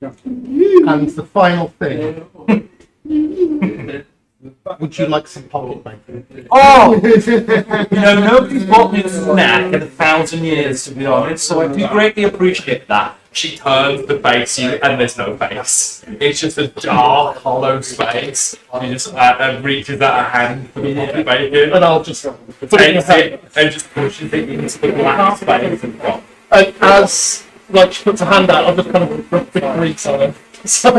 And the final thing. Would you like some pocket money? Oh! Nobody's bought me a snack in 1,000 years, to be honest, so I do greatly appreciate that. She turns to face you, and there's no face. It's just a dark, hollow space. She just reaches out her hand for the pocket bacon, And I'll just takes it, and just pushes it into the black space and gone. and as like she puts her hand out, I'll just kind of rub the grease on her. So,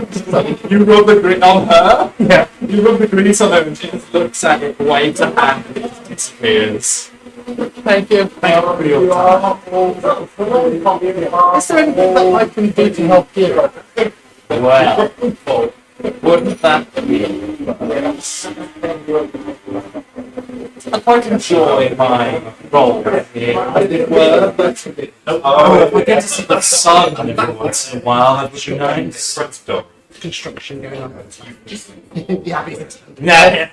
You rub the grease on her? yeah. You rub the grease on her, and she just looks at it, waves her hand, and it just disappears. Thank you. Thank you for your time. Is there anything that I can do to help you? Well, wouldn't that be? I quite enjoy my role here, as it were, but we get to see the sun every once in a while, haven't you nice? Construction going on. The Abbey Yeah,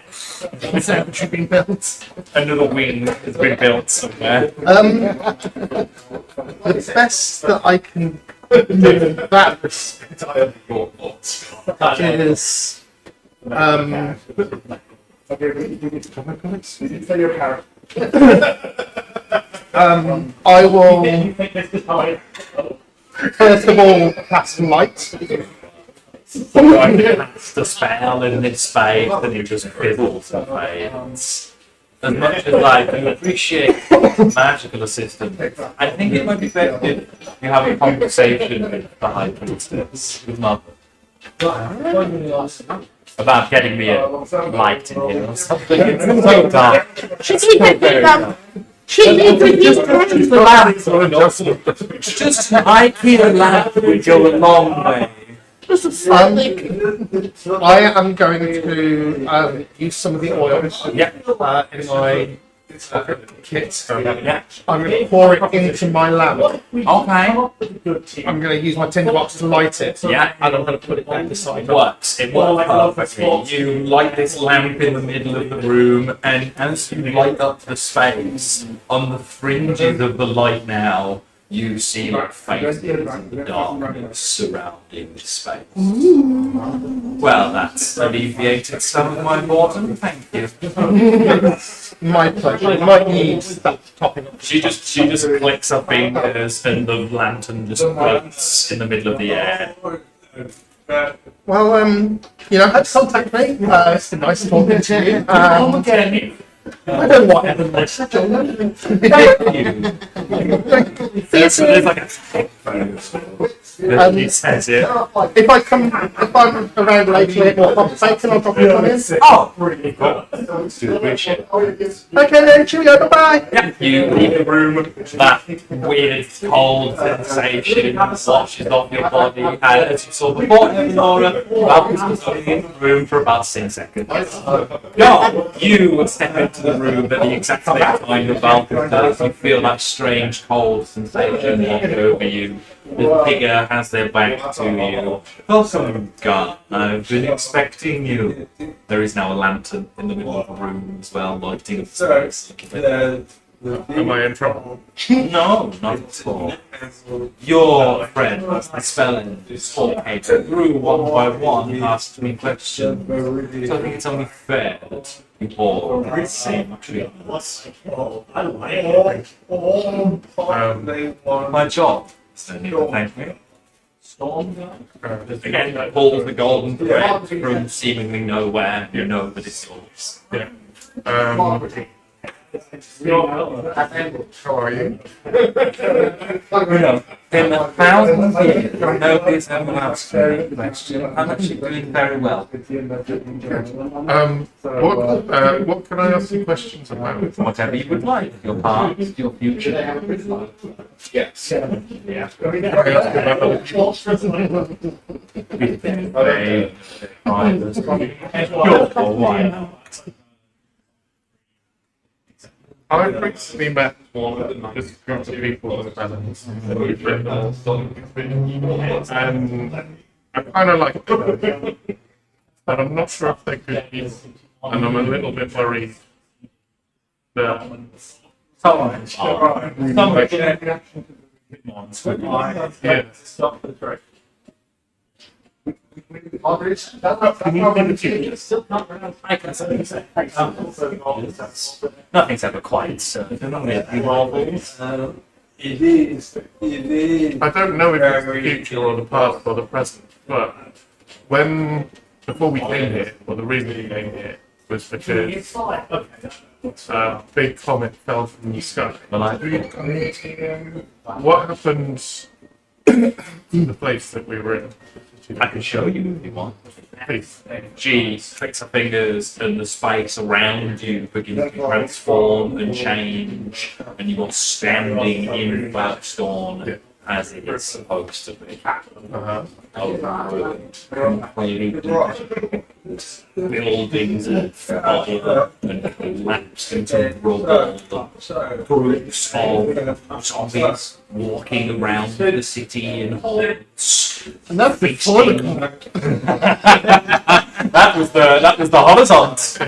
Conservatory being built. another wing has been built somewhere. The best that I can do in that respect is Okay, say your character. I will You think this is how I... first of all cast light. Cast the spell in this space, and you just fizzles and fades. As much as I can appreciate magical assistance, I think it might be better if you have a conversation with the High Priestess, with Mother, about getting me a light in here or something. It's so dark. She needs to just close the lamp. Just lighting a lamp would go a long way. Just a slightly. I am going to use some of the oil in my kit. Yeah. I'm going to pour it into my lamp. Okay. I'm going to use my tinderbox to light it. Yeah. And I'm going to put it there beside It her. works. It works perfectly. You light this lamp in the middle of the room, and as you light up the space, on the fringes of the light now, you see like faces in the darkness surrounding this space. Well, that's alleviated some of my boredom. Thank you. My pleasure. You might need that topping up. She just clicks her fingers, and the lantern just floats in the middle of the air. Well, contact me. It's been nice talking to you. I don't want Evan Lisa. There's like a he says it. If I'm around later or pop bacon, I'll drop you on in. Oh, really cool. Do appreciate it. Okay then, cheerio, bye. Yeah, you leave the room, that weird cold sensation washes off your body, and as you saw before, Laura, Malcolm was only in the room for about 6 seconds. No, you step into the room at the exact same time that Malcolm does. You feel that strange cold sensation wash over you. The figure has their back to you. Welcome, Gun. I've been expecting you. There is now a lantern in the middle of the room as well, lighting up the space. Am I in trouble? No, not at all. Your friend, the spelling, paper through one by one, asked me questions. So I think it's only fair that you all get the same treatment. My job. So need to thank me. Again, pulls the golden thread from seemingly nowhere. You know that it's yours. Yeah. How are you? In 1,000 years, nobody's ever asked me a question. I'm actually doing very well. What can I ask you questions about? Whatever you would like. Your past, your future. Yes. Yeah. Can I ask you about other people? Sure, why not? I've recently met one of this group of people with balance, and I kind of like them, but I'm not sure if they could be, and I'm a little bit worried that yeah. Nothing's ever quite certain with Marvels. I don't know if it's the future or the past or the present, but before we came here, or the reason we came here, was because a big comet fell from the sky. What happened in the place that we were in? I can show you if you want. Please. She clicks her fingers and the space around you begins to transform and change, and you are standing in Blackstone as it is supposed to be. Buildings of fire and collapsed into rubble. Groups of zombies walking around the city in hordes. And that's before the comet. that was the horizont.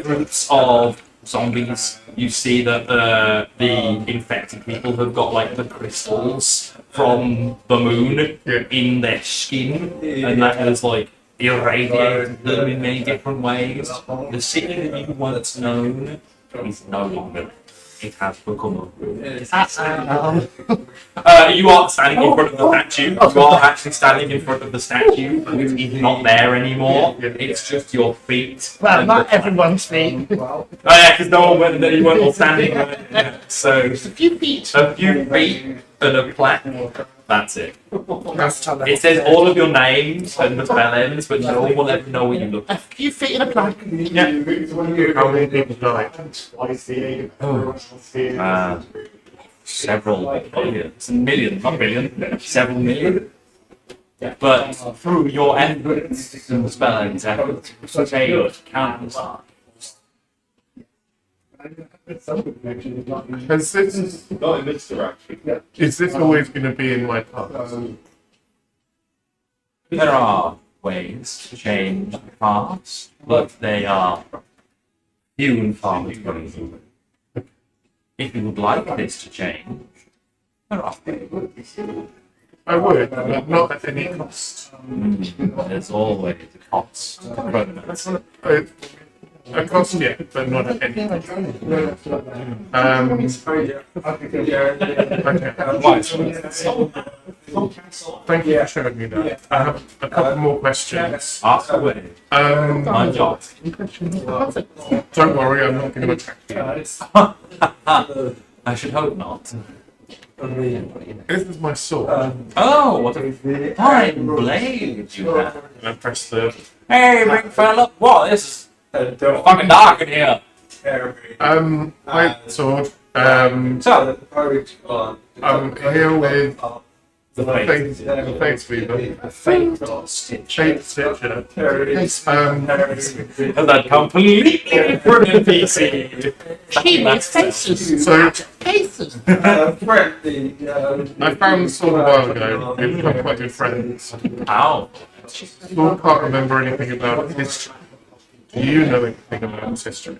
Groups of zombies. You see that the infected people have got like the crystals from the moon in their skin, and that has like irradiated them in many different ways. The city that you once known is no longer. it has become a room. Um, You are standing in front of the statue. You are actually standing in front of the statue, which is not there anymore. It's just your feet. well, and not the- everyone's feet. Oh yeah, because no one went. You weren't all standing. Yeah. So A few feet. a few feet and a plaque. That's it. That's taller. It says all of your names and the spell ends, but no one will ever know what you look A like. few feet in a plank. How many people died? Several millions, not billion, several million. But through your efforts and the spell ends efforts, change countless lives. Has this, is this always going to be in my past? There are ways to change the past, but they are few and far between. If you would like this to change, there are ways. I would, but not at any cost. There's always a cost to permanence. A cost, yeah, but not at any cost. Thank you for showing me that. I have a couple more questions. Ask away. My job. Don't worry, I'm not going to attack you. I should hope not. This is my sword. Oh, what a fine blade you have. And I press the. Hey, big fella. What? This is fucking dark in here. My sword. So, I'm here with the face. the face weaver. Fate stitch. Shape Stitcher. And that completely different NPC. Cheese, faces. So, Faces. I found the sword a while ago. We've become quite good friends. Ow. Sword can't remember anything about its history. Do you know anything about its history?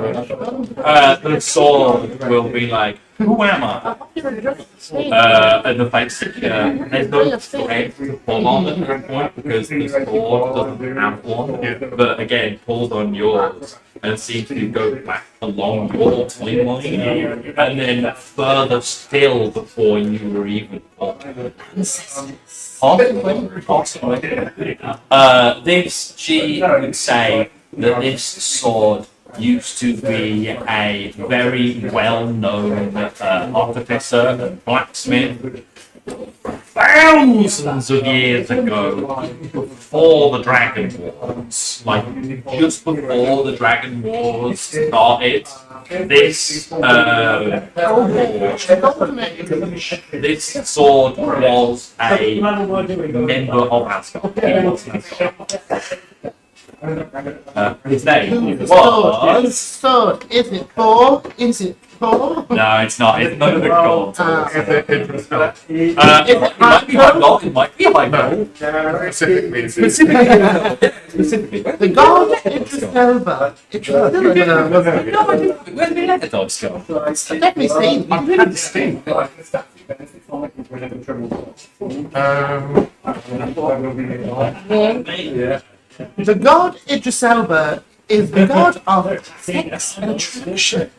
The sword will be like, who am I? And the face, there's no thread to pull on at that point because the sword doesn't have one. But again, pulls on yours and seems to go back along your timeline and then further still before you were even born. Possibly. This, she would say that this sword used to be a very well-known artificer and blacksmith thousands of years ago, before the Dragon Wars, like just before the Dragon Wars started. This this sword was a member of Asgard. He was Asgard. His name was. Sword. Is it four? Is it four? No, it's not. It's none of the gold. Is it Idris It might be high gold. It might be high gold. Specifically, is it? Specifically. The god Idris Elba. Idris Elba. No, I didn't. Where did the leather dogs go? I've definitely seen I've had the steam. The god Idris Elba is the god of sex and attraction.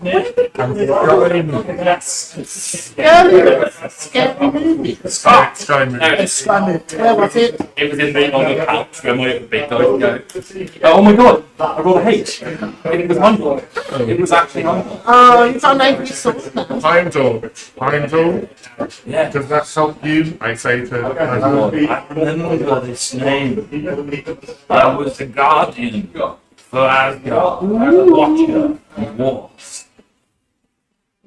Scary movie. Sky movie. Where was it? It was in the on the pouch when we big guys go. Oh my god! I rolled a H. It was Humble. It was actually Humble. Oh, you found out you saw now. Heimdall. Heimdall. Yeah. Does that help you? I say to I remember this name. I was the guardian for Asgard, watcher of wars.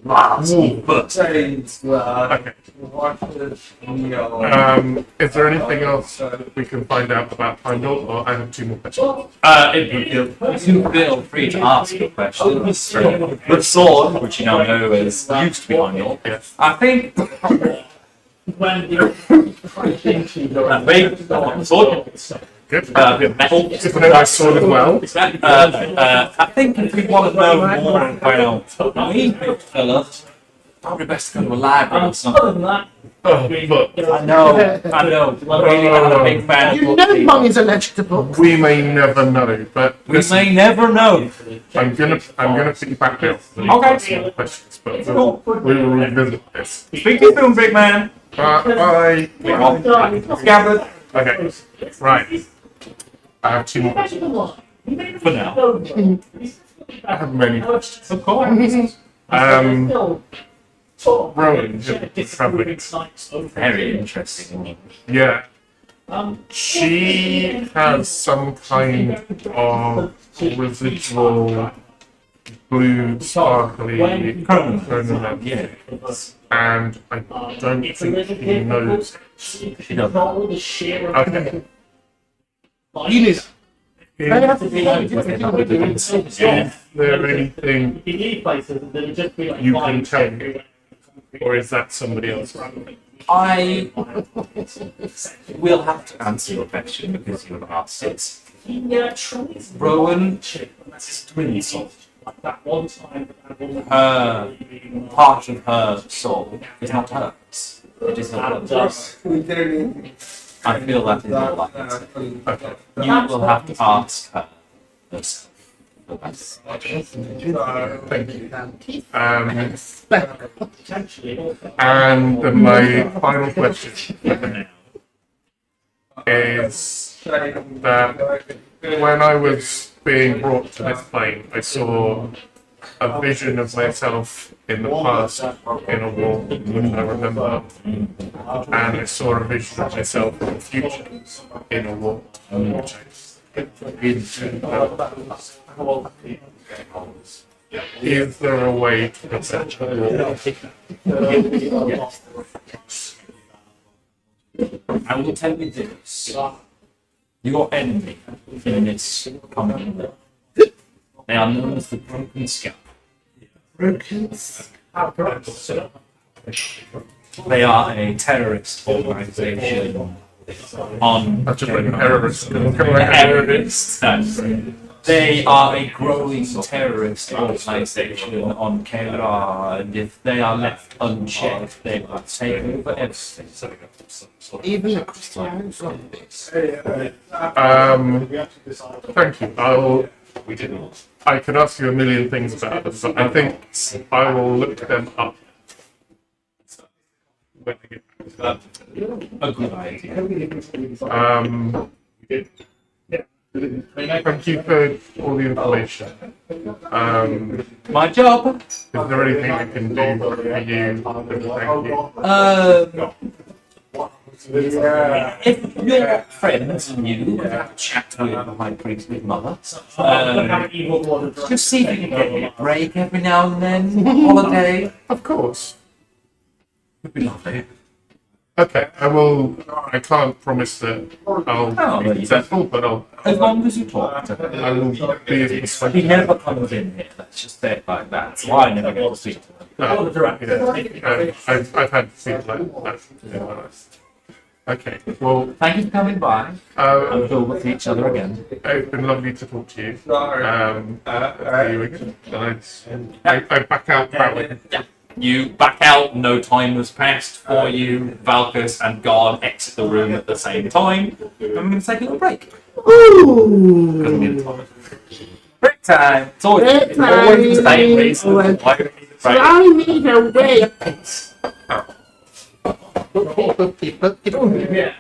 But Okay. Is there anything else that we can find out about Heimdall, or I have two more questions? you feel free to ask your questions. The sword, which you now know as used to be on your, Yes. I think When that big sword. Good. Metal. Is it a nice sword as well? I think if we want to know more about me, big fellas, Probably best to go to a library or something. Other than that, Oh, but I know. Really, I'm a big fan. You of know books. Mung is allergic to books. we may never know. But We listen, may never know. I'm gonna put you back out. Okay. Some more questions, but we will revisit this. Speak to you soon, big man. Bye. Scabbard. Okay. Right. I have 2 more questions. For now. I have many questions. Of course. Rowan, traveling. Very interesting. Yeah. She has some kind of residual blue sparkly chronomet, Yeah. and I don't think she knows. She doesn't. Okay. You knew that. Is there anything you can tell me, or is that somebody else? I will have to answer your question because you have asked it. Rowan is twin soul. Her part of her soul is not hers. It is her brother's. I feel that is more like it. You will have to ask her herself. Thank you. And my final question is that when I was being brought to this plane, I saw a vision of myself in the past in a war, which I remember, and I saw a vision of myself in the future in a war, which I is there a way to prevent war? I will tell you this. Your enemy in this coming, they are known as the Broken Scalp. They are a terrorist organization on I've just written terrorist. terrorists. They are a growing terrorist organization on Kerala, and if they are left unchecked, they will take over everything. Even the Christians like this. Thank you. I could ask you a million things about them, but I think I will look them up. When I get back. A good idea. Thank you for all the information. My job. Is there anything I can do for you? Thank you. If your friends and you have a chat with the High Priest's mother, just see if you can get me a break every now and then, holiday. Of course. Would be lovely. Okay, I will. I can't promise that I'll be successful, but As long as you talk to him. I will be as He persuasive. never comes in here, let's just say it like that. So I never get to speak to him. I've had people like that. To be honest. Okay, well, Thank you for coming by. And we'll with each other again. it's been lovely to talk to you. See you again. I back out proudly. You back out, no time has passed for you. Valkus and Guard exit the room at the same time. And we're going to take a little break. Ooh! Break time! It's always, Break it's always the same reason why we need a break. Fly me away. Yeah.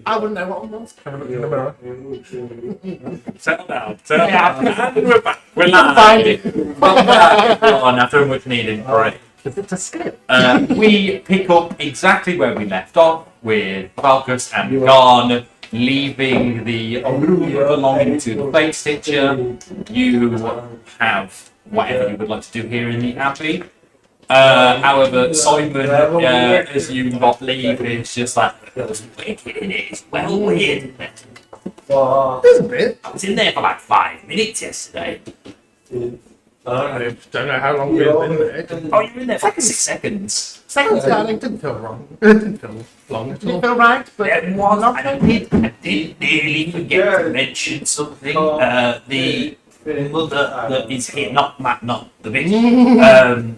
I wouldn't know what one was. Have a look in the mirror. Settle down. Settle Yeah. down. And we're back. We're Find live. it. Welcome back, everyone, after a much needed break. Is it a skip? We pick up exactly where we left off with Valkus and Garn leaving the room belonging to the Fate Stitcher. You have whatever you would like to do here in the Abbey. However, Simon, as you not leave, is just like, it's wicked in it. It's well weird, isn't it? There's a bit. I was in there for like 5 minutes yesterday. I don't know how long we've been there. Oh, you were in there for like 6 seconds. Seconds, darling. Didn't feel wrong. It didn't feel long at Didn't all. feel right, but It was, not I did nearly forget to mention something. The mother that is here, not the bitch.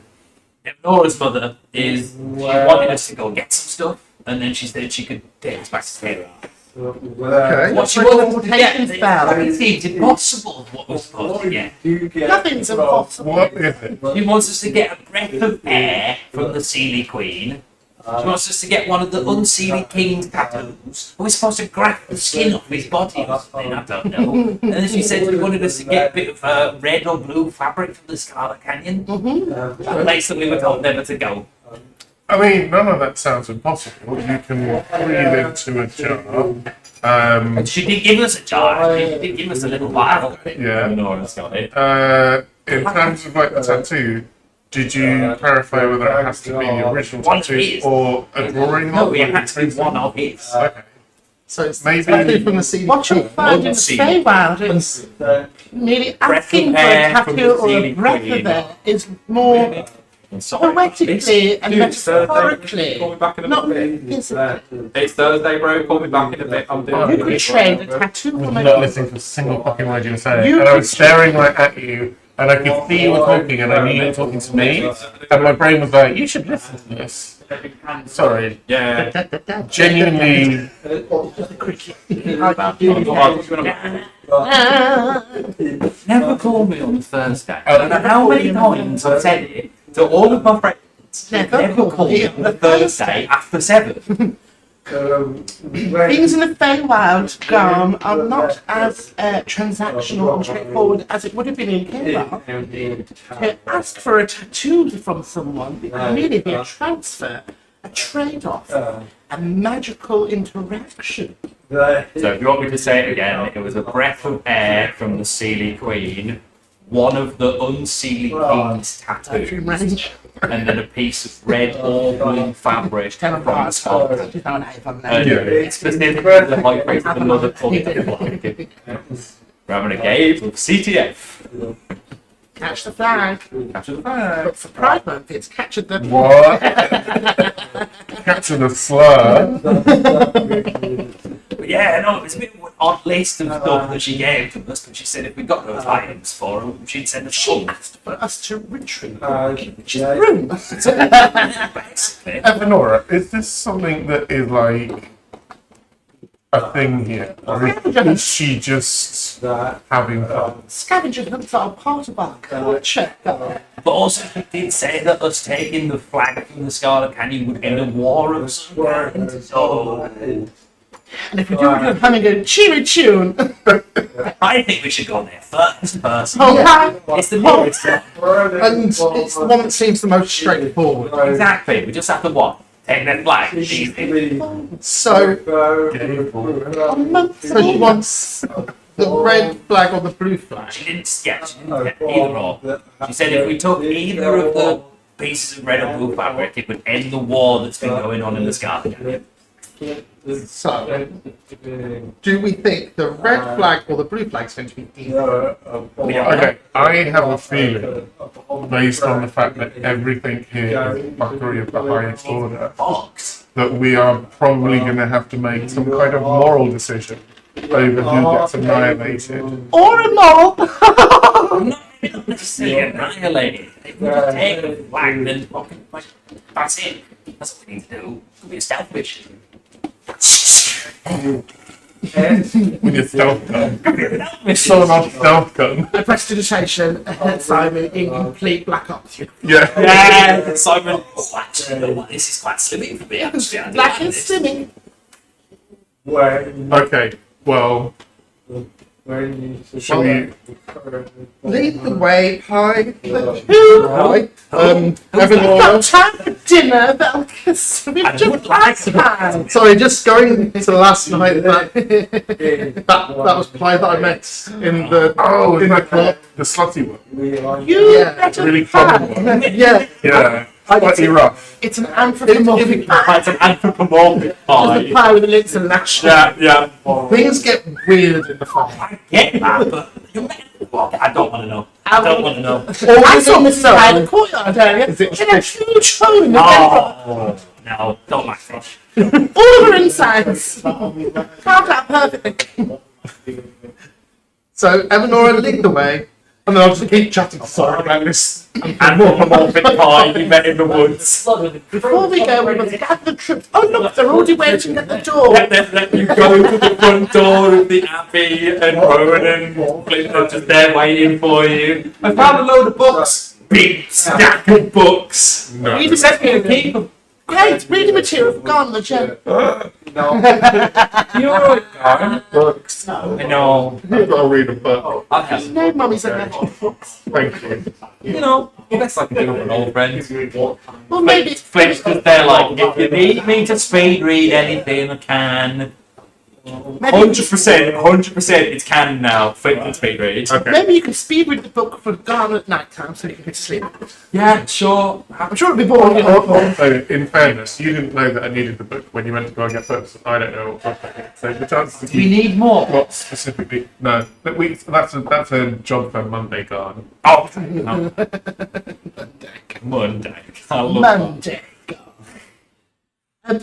Nora's mother she wanted us to go get some stuff, and then she said she could take us back to Sarah. Okay. What she Like wanted to get, teleportation spell. it seems impossible what we're supposed to get. nothing's impossible. What is it? She wants us to get a breath of air from the Sealy Queen. She wants us to get one of the Unseelie King's tattoos. We're supposed to graft the skin off his body or something, I don't know. And then she said she wanted us to get a bit of red or blue fabric from the Scarlet Canyon. A place that we were told never to go. I mean, none of that sounds impossible. You can breathe into a jar. And she did give us a jar. She did give us a little vial. Yeah. Nora's got it. In terms of like the tattoo, did you clarify whether it has to be the original One of tattoo his. or a drawing? No, of it it? had to be one of his. Okay. So it's Maybe- tattoo from the CD. What you find in the Unseen. Feywild is merely Breath asking of for a air from tattoo the or a Sealy breath Queen. of air is more poetically and metaphorically, not physically. It's Thursday, bro. Call me back in a bit. I'm doing You could trade a tattoo I was from not a listening to a single fucking word you were saying. You And I was could- staring right at you, and I could see you were talking, and I knew you were talking to me. And my brain was like, you should listen to this. Sorry. Yeah. Genuinely. Never call me on Thursday. I don't know how many times I've said it to all of my friends. Never call me on a Thursday after 7. Things in the Feywild Garm are not as transactional and straightforward as it would have been in Kayla. To ask for a tattoo from someone would merely be a transfer, a trade-off, a magical interaction. So if you want me to say it again, it was a breath of air from the Sealy Queen, one of the Unseelie King's Dream tattoos, range. and then a piece of red or blue fabric Ten from of the hearts. skull. And it's specifically the high priest of another called it. We're having a game of CTF. Catch the flag. Capture the flag. But for Pride Month, it's captured the... What? Captain the slur. But yeah, no, it was a bit of an odd list of stuff that she gave to us, but she said if we got those items for her, she'd send us She all. asked for us to retrieve which is the room. Basically. Evanora, is this something that is like a thing here? Or is she just having fun? Scavenger hunts are part of our culture. But also, he did say that us taking the flag from the Scarlet Canyon would end a war of some kind. So, And if we do it humming a cheery tune, I think we should go there first, personally. oh, It's the nearest one. And it's the one that seems the most straightforward. Exactly. We just have to what? Take that flag. Easy. So she wants the red flag or the blue flag. She didn't sketch either or. She said if we took either of the pieces of red or blue fabric, it would end the war that's been going on in the Scarlet Canyon. So, do we think the red flag or the blue flag is going to be either? We don't know. Okay, I have a feeling, based on the fact that everything here is fuckery of the highest order, Fox. that we are probably going to have to make some kind of moral decision over who gets annihilated. or immoral. Not necessarily annihilated. If we just take the flag, then fucking, like, that's it. That's what we need to do. It'll be a stealth mission. With your stealth gun. It'll be a stealth mission. Someone else stealth gun. A prestidigitation, Simon in complete black ops. Yeah. Yeah, Simon. Oh, actually, you know what? This is quite slimming for me. Actually, I do Black like and this. stimming. Okay, well, shall we? Lead the way, hi. Who? Hi. We've Evanora. got time for dinner, Belkis. We've I just would like to- time. Sorry, just going to last night. That was pie that I met in the Oh, in the club. the slutty one. You Yeah, better Really pie. common one. Yeah. Yeah, slightly rough. It's an anthropomorphic pie. It's an anthropomorphic It's pie. a pie with the lips and lashes. Yeah. Things get weird in the farm. Get that, but I don't want to know. I don't want to know. I saw Mrs. Pie in the courtyard earlier. Is it She had a huge hole in the Oh, no, don't like fish. all of her insides. Carved out perfectly. So Evanora lead the way, and then I'll just keep chatting to Sora about this. Anthropomorphic pie you met in the woods. Before we go, we must gather the troops. Oh look, they're already waiting at the door. Let you go to the front door of the Abbey, and Rowan and Flint are just there waiting for you. I found a load of books. Big stack of books. No. You just me to keep them. Great, reading material for Gone the Gem. You're alright, Karen. Books. I know. I've got to read a book. I'll help. No, mummy's a magic books. Thank you. You know, best I can do with an old friend. Well, maybe it's Flint's just there like, if you need me to speed read anything, I can. 100%, it's canon now. Flint can speed read. Okay. maybe you could speed read the book for Gone at night time so you can go to sleep. Yeah, sure. I'm sure it'll be boring. You know. Also, in fairness, you didn't know that I needed the book when you went to go and get books. I don't know what book I need. So the chances of We you need more. not specifically no. That's a job for Monday Garden. Oh, no. Monday. I love that. Monday.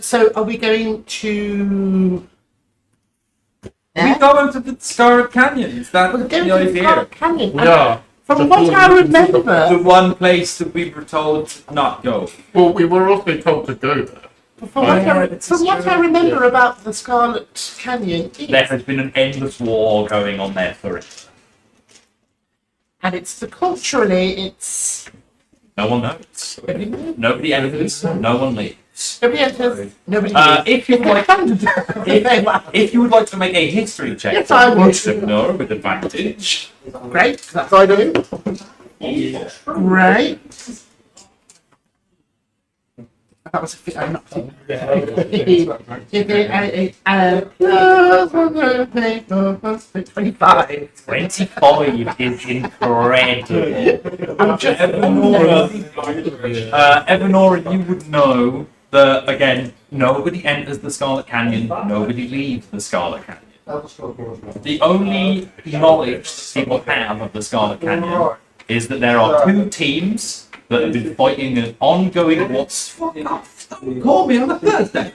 So, are we going to? We go out to the Scarlet Canyon. Is that We're the going to the idea? Scarlet Canyon. And Yeah. From what I remember, The one place that we were told to not go. Well, we were also told to go there. from what I remember about the Scarlet Canyon, There has been an endless war going on there forever. and it's culturally, it's No one knows. nobody knows. Nobody enters. No one leaves. Nobody enters. Nobody. If you would like, leaves. if you would like to make a history check, Yes, I would. Ignore with advantage. Great. That's I do. great. That was a fit. I'm not. +1, 25. 25 is incredible. I'm just. Evanora, you would know that, again, nobody enters the Scarlet Canyon, nobody leaves the Scarlet Canyon. The only knowledge people have of the Scarlet Canyon is that there are two teams that have been fighting an ongoing what's Call me on a Thursday.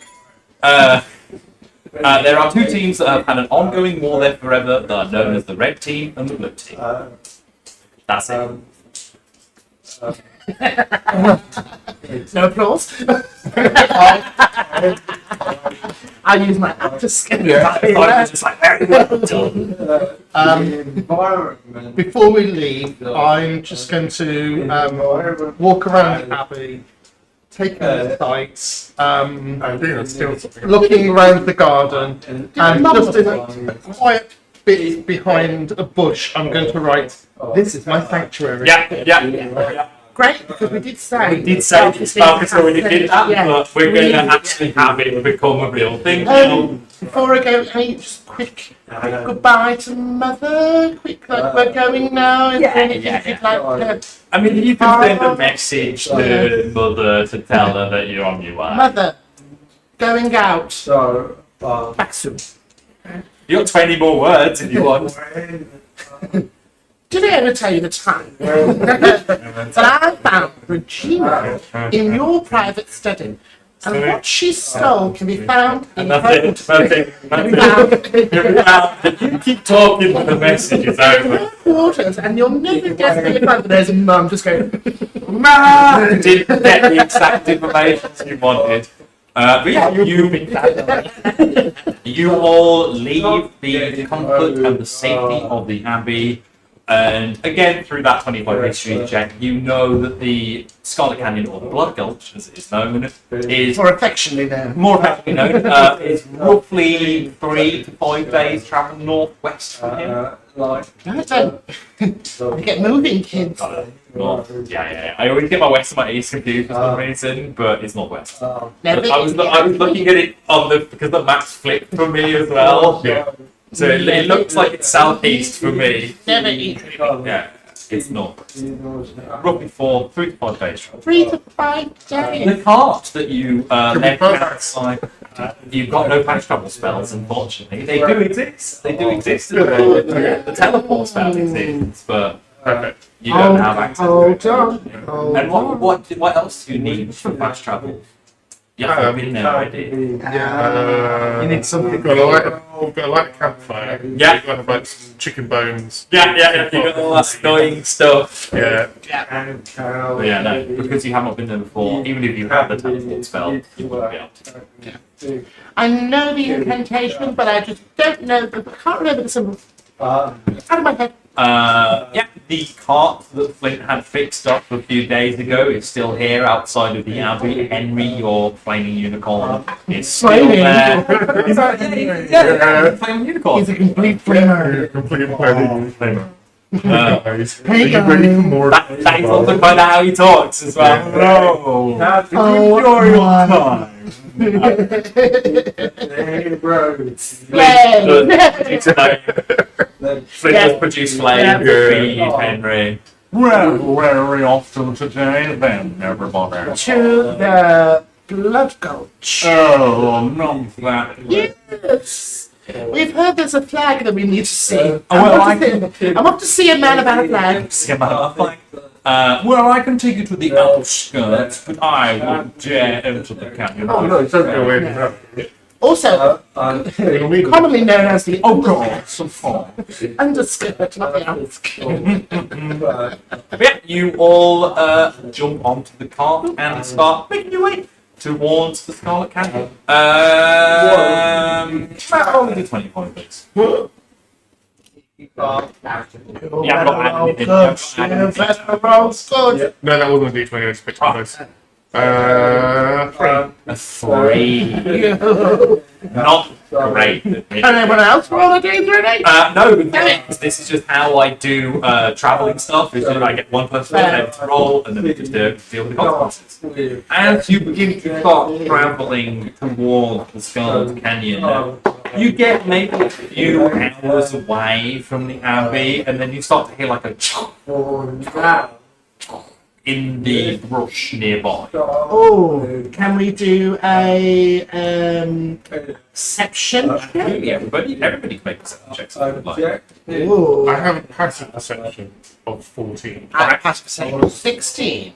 there are two teams that have had an ongoing war there forever that are known as the Red Team and the Blue Team. That's it. No applause. I use my actor skill. It's just like, very well done. Before we leave, I'm just going to walk around the abbey, taking the sights, I think that's still something. looking around the garden, and just in a quiet bit behind a bush, I'm going to write, "This is my sanctuary." Yeah. Great, because we did say. We did say it's about so we did that, Yeah. but we're going to actually have it become a real thing now. Before I go, can you just quick goodbye to Mother? Quick, like we're going now. Is there anything yeah. you'd like to? I mean, you can send a message to Mother to tell her that you're on your way. Mother, going out. Back soon. You got 20 more words if you want. Did I ever tell you the time that I found Regina in your private study? And what she stole can be found in her Nothing. You keep talking when the message is over. quarters, and you'll never guess where you find it. There's Mum just going, You didn't get the exact information you wanted. But yeah, you all leave the comfort and the safety of the Abbey And again, through that 25 history check, you know that the Scarlet Canyon, or the Blood Gulch, as it is known, is More affectionately known. more effectively known, is roughly 3 to 5 days travel northwest from here. Don't get moving, kids. North. Yeah. I always get my west and my east confused for some reason, but it's northwest. Never I was looking at it on because the map's flipped for me as well. Yeah. So it looks like it's southeast for me. Never eat. Yeah, it's north. Roughly 3 to 5 days travel. 3 to 5 days. The cart that you Can we left post that? outside, you've got no fast travel spells, unfortunately. They do exist. The teleport spell exists, but Perfect. you don't have access to it. Hold on. And what else do you need for fast travel? You haven't been there already. You need something. Got a light campfire. Yeah. Got like some chicken bones. Yeah. You got all that annoying stuff. Yeah. But yeah, no, because you haven't been there before, even if you have the teleport spell, you won't be able to. I know the incantation, but I just don't know. I can't remember the symbol. Out of my head. The cart that Flint had fixed up a few days ago is still here outside of the Abbey. Henry, your flaming unicorn, is still Flaming? there. Yeah, flaming unicorn. He's a complete flamer. Complete flamer. Guys, Hey, are you ready for guys. more? That is also kind of how he talks as well. No. Oh, Enjoy your my. time. Flint has produced flame for feed, Henry. Well, very often today, then, everybody. To the Blood Gulch. Oh, not that. Yes. We've heard there's a flag that we need to see. well, I'm off to see a man about a flag. Well, I can take you to the outskirts, but I won't dare enter the canyon. Oh no, it's okay. Also, commonly known as the some fun. underskirt, not the outskirt. Yeah, you all jump onto the cart and start making your way towards the Scarlet Canyon. Only do 20 points. Oh, anything. good. Better roll good. No, that wasn't a D20. I just picked one of those. A 3. Not great. Can anyone else roll a D3? No, this is just how I do traveling stuff. Is just I get 1 person to roll, and then we just deal with the consequences. As you begin to start traveling towards the Scarlet Canyon, you get maybe a few hours away from the Abbey, and then you start to hear like a chomp in the brush nearby. Oh, can we do a perception? Absolutely, everybody can make perception checks if they would like. Ooh. I have a passive perception of 14. I pass perception 16.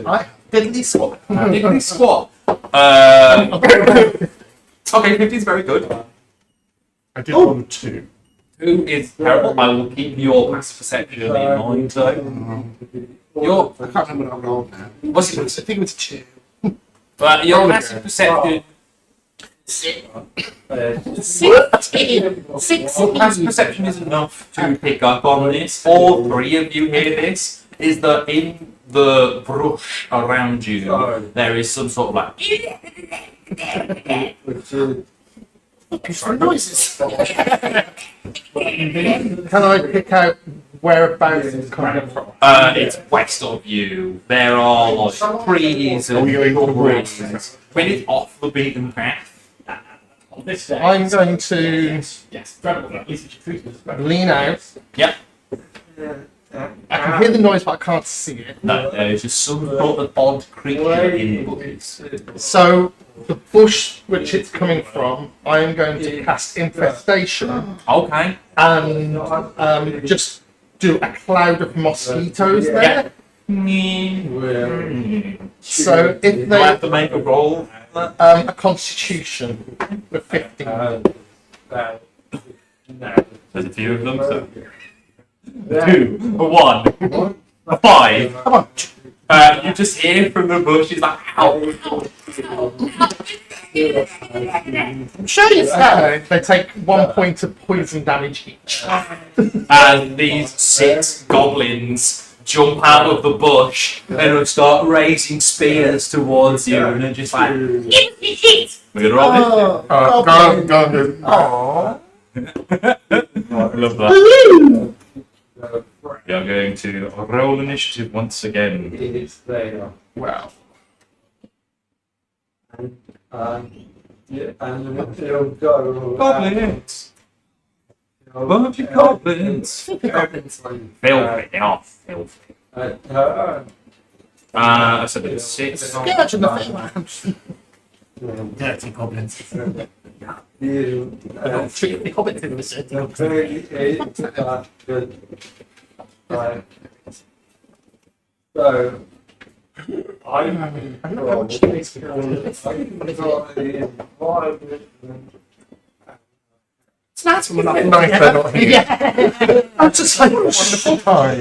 I diddly swap. Diggity squat. Okay, 50 is very good. I did one 2. 2 is terrible. I will keep your passive perception in mind though. Your I can't remember what I rolled now. what's your I think it was 2. your passive perception? 16. Well, 16. passive perception is enough to pick up on this. All 3 of you hear this. Is that in the brush around you there is some sort of like Peaceful noises. Can I pick out whereabouts it's coming from? it's west of you. There are like trees and Are we going to the trees. woods? When it's off the beaten path. On this day. I'm going to Yes, at least it's truth. lean out. Yep. I can hear the noise, but I can't see it. No, there's just some sort of odd creature in the bushes. So the bush which it's coming from, I am going to cast infestation Okay. and just do a cloud of mosquitoes there. So if Do I have they to make a roll? a constitution with 15. There's a few of them, so. 2, a 1, a 5. Come on. You just hear from the bush, he's like, ow. Show yourself. They take 1 point of poison damage each. And these 6 goblins jump out of the bush and start raising spears towards you, and they're just like, we're gonna roll it. Garn. Aww. I love that. We are going to roll initiative once again. Wow. Goblins! Bunch of goblins! Goblins. Filthy, they are filthy. I said it's 6. Get much in the face. Dirty goblins. Treat the hobbits in the city. I I don't know what she makes me It's nice when we're not Nice they're not here. Yeah. I'm just like, Wonderful time.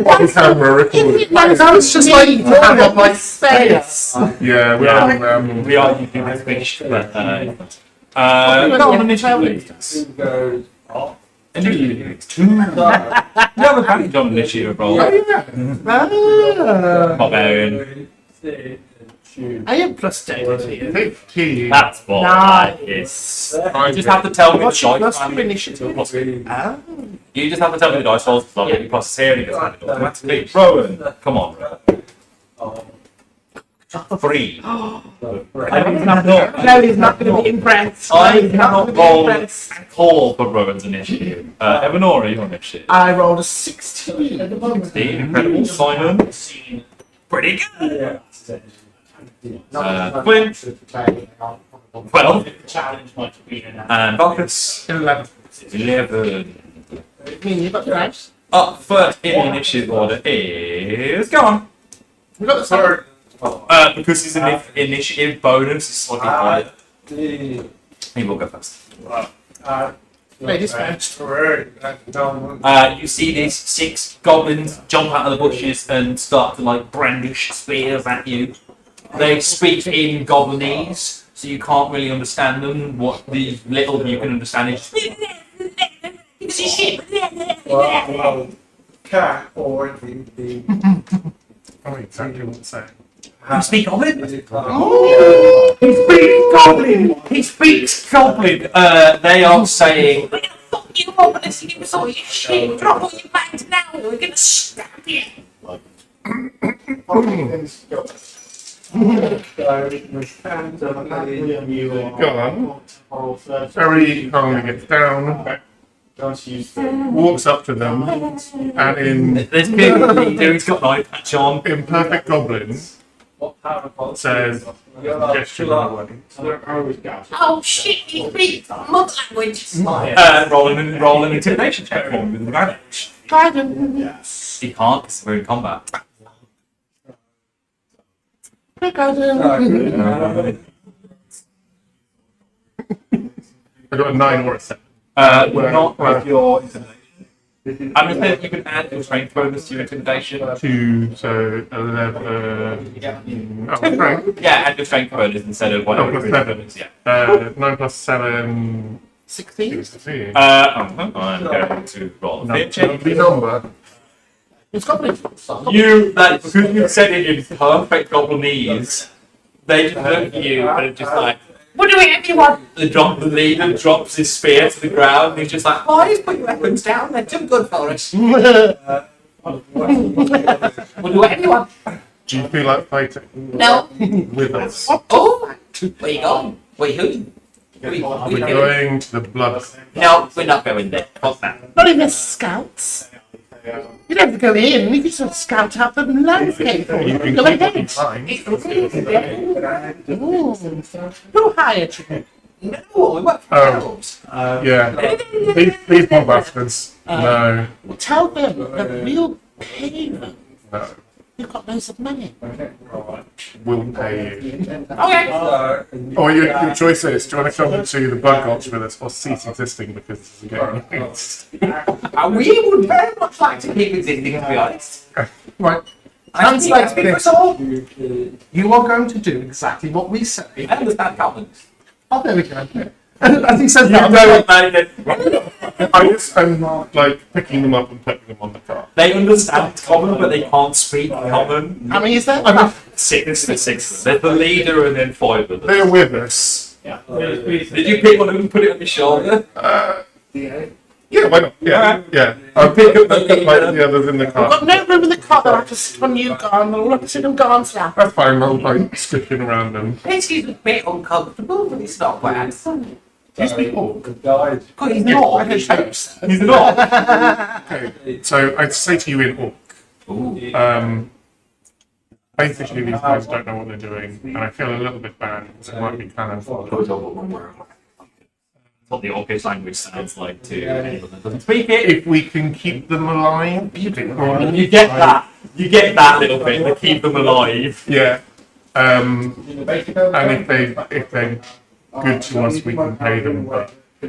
On camera recording. I was just like, to have on my space. Yeah, we're Yeah. on. We are using this fish, but go on initiative. Initiative. You have advantage on initiative roll. Barbarian. I am plus damage here. 15. That's what that Nice. is. You just have to tell me the What's your dice. plus your initiative? Oh. You just have to tell me the dice rolls, because I'll get you plus here and you get added automatically. Rowan, come on. 3. No, he's not going to be impressed. I He's not cannot gonna be roll impressed. at all for Rowan's initiative. Evanora, your initiative. I rolled a 16. 16, incredible. Simon, pretty good. Flint, 12. challenge might have been enough. And Marcus, 11. 11. I mean, you've got the dice. Up first in the initiative order is... Go on. We've got the sword. Because he's an initiative bonus, it's slightly higher. He will go first. Ladies first. You see these 6 goblins jump out of the bushes and start to like brandish spears at you. They speak in Goblinese, so you can't really understand them. What the little you can understand is Cat or the Oh, exactly what I'm saying. you speak Goblin. oh. He speaks Goblin. He speaks Goblin. They are saying. Fuck you, I'm gonna see you with all your shit. Drop all your bags now, we're gonna stab you. Go on. Very calmly gets down, walks up to them, and There's clearly a leader. He's got an eye patch on. in perfect goblin says, gesture away. Oh shit, you speak mud language. Roll an intimidation check for me with advantage. Guidance. He can't because we're in combat. Guidance. I got a 9 or a 7. Not with your intimidation. I'm going to say that you can add your strength bonus to your intimidation. 2, so 11. Oh, strength. Yeah, add your strength bonus instead of whatever. Oh, plus your 7. bonus, yeah. 9 plus 7. 16. 16. I'm going to roll a fear check. Lovely number. It's goblin. You, like, because you said it in perfect Goblinese, they just look at you and it's just like, We'll do it, everyone. the leader drops his spear to the ground and he's just like, Boys, put your weapons down, they're too good for us. We'll do it, everyone. Do you feel like fighting No. with us? Oh, where you going? Wait, who? We're going to the blood. no, we're not going there. Fuck that. Not even scouts. You don't have to go in. We can sort of scout out the landscape for you. You can Go keep ahead. in mind. Ooh. Who hired you? No, we work for Oh. ourselves. Yeah. These poor bastards. No. Tell them that we'll pay them. No. You've got loads of money. We'll pay you. Okay. Or your choice is, do you want to come to the blood gulch with us or cease existing because this is getting used? We would very much like to keep existing, to be honest. Right. Translate this. You are going to do exactly what we say. I understand goblins. Oh, there we go. As he says You that, know I'm what I'm like picking them up and putting them on the car. they understand common, but they can't speak common. how many is there? Six. There's the leader and then 5 of them. They're with us. Yeah. Did you pick one of them and put it on your shoulder? Yeah, why not? Yeah, yeah. I'll pick up the others in the I've car. got no room in the car that I have to sit on you, Garn. I'll look at them, Garn, now. That's fine. I'll like skipping around them. This is a bit uncomfortable, but it's not bad. Do you speak orc? God, he's not. I don't hope so. He's not. Okay. So I'd say to you in orc. Basically, these guys don't know what they're doing, and I feel a little bit bad because it might be kind of. What the Orcish language sounds like to anyone that doesn't speak it. If we can keep them alive, You get that. You get that little bit to keep them alive. yeah. And if they're good to us, we can pay them, but they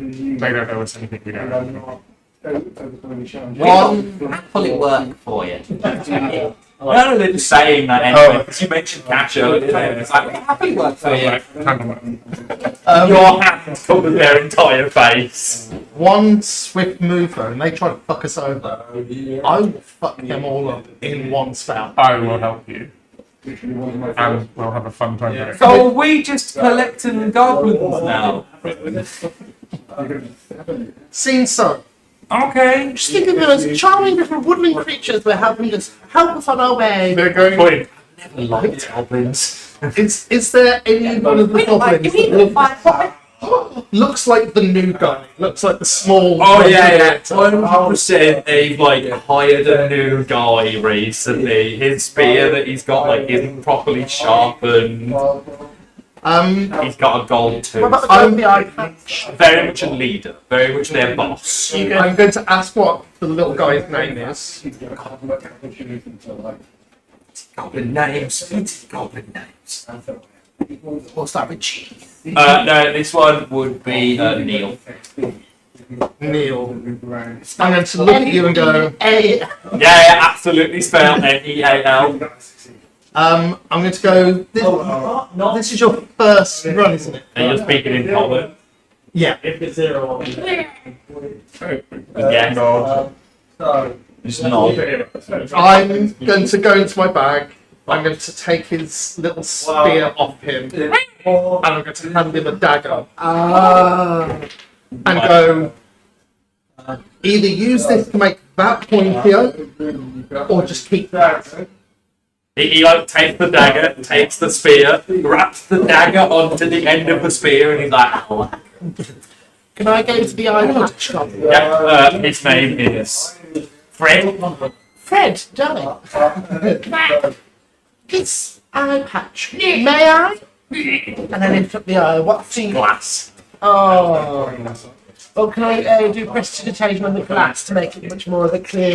don't know us anything we don't know. Will it work for you? No, they're just saying that anyway. Because you mentioned cash earlier, and it's like, will it happily work for you? Your hands cover their entire face. One swift move though, and they try to fuck us over. I will fuck them all up in one spell. I will help you. And we'll have a fun time doing it. So are we just collecting goblins now? Seems so. Okay. Just think of them as charming little woodland creatures we're helping us help us on our way. They're going. Wait. Never liked goblins. Is there any one of the goblins that looks like the new guy? Looks like the small. Oh yeah. 100%. They've like hired a new guy recently. His spear that he's got like isn't properly sharpened. He's got a gold What tooth. about the guy with the eye patch? Very much a leader. Very much their boss. I'm going to ask what the little guy's name is. Goblin names. Goblin names. What's that with G? No, this one would be Neil. Neil. I'm going to look at you and go. Yeah, absolutely spelled Neal. I'm going to go. This is your first run, isn't it? And you're speaking in common. Yeah. If it's 0 Yeah. Just nod. I'm going to go into my bag. I'm going to take his little spear off him, and I'm going to hand him a dagger. And go. Either use this to make that point here, or just keep that. He like takes the dagger, takes the spear, wraps the dagger onto the end of the spear, and he's like, oh. Can I go to the eye patch shop? Yeah, his name is Fred. Fred, darling. It's eye patch. May I? And then lift up the eye. What's the Glass. Oh. Well, can I do prestidigitation on the glass to make it much more of a clear,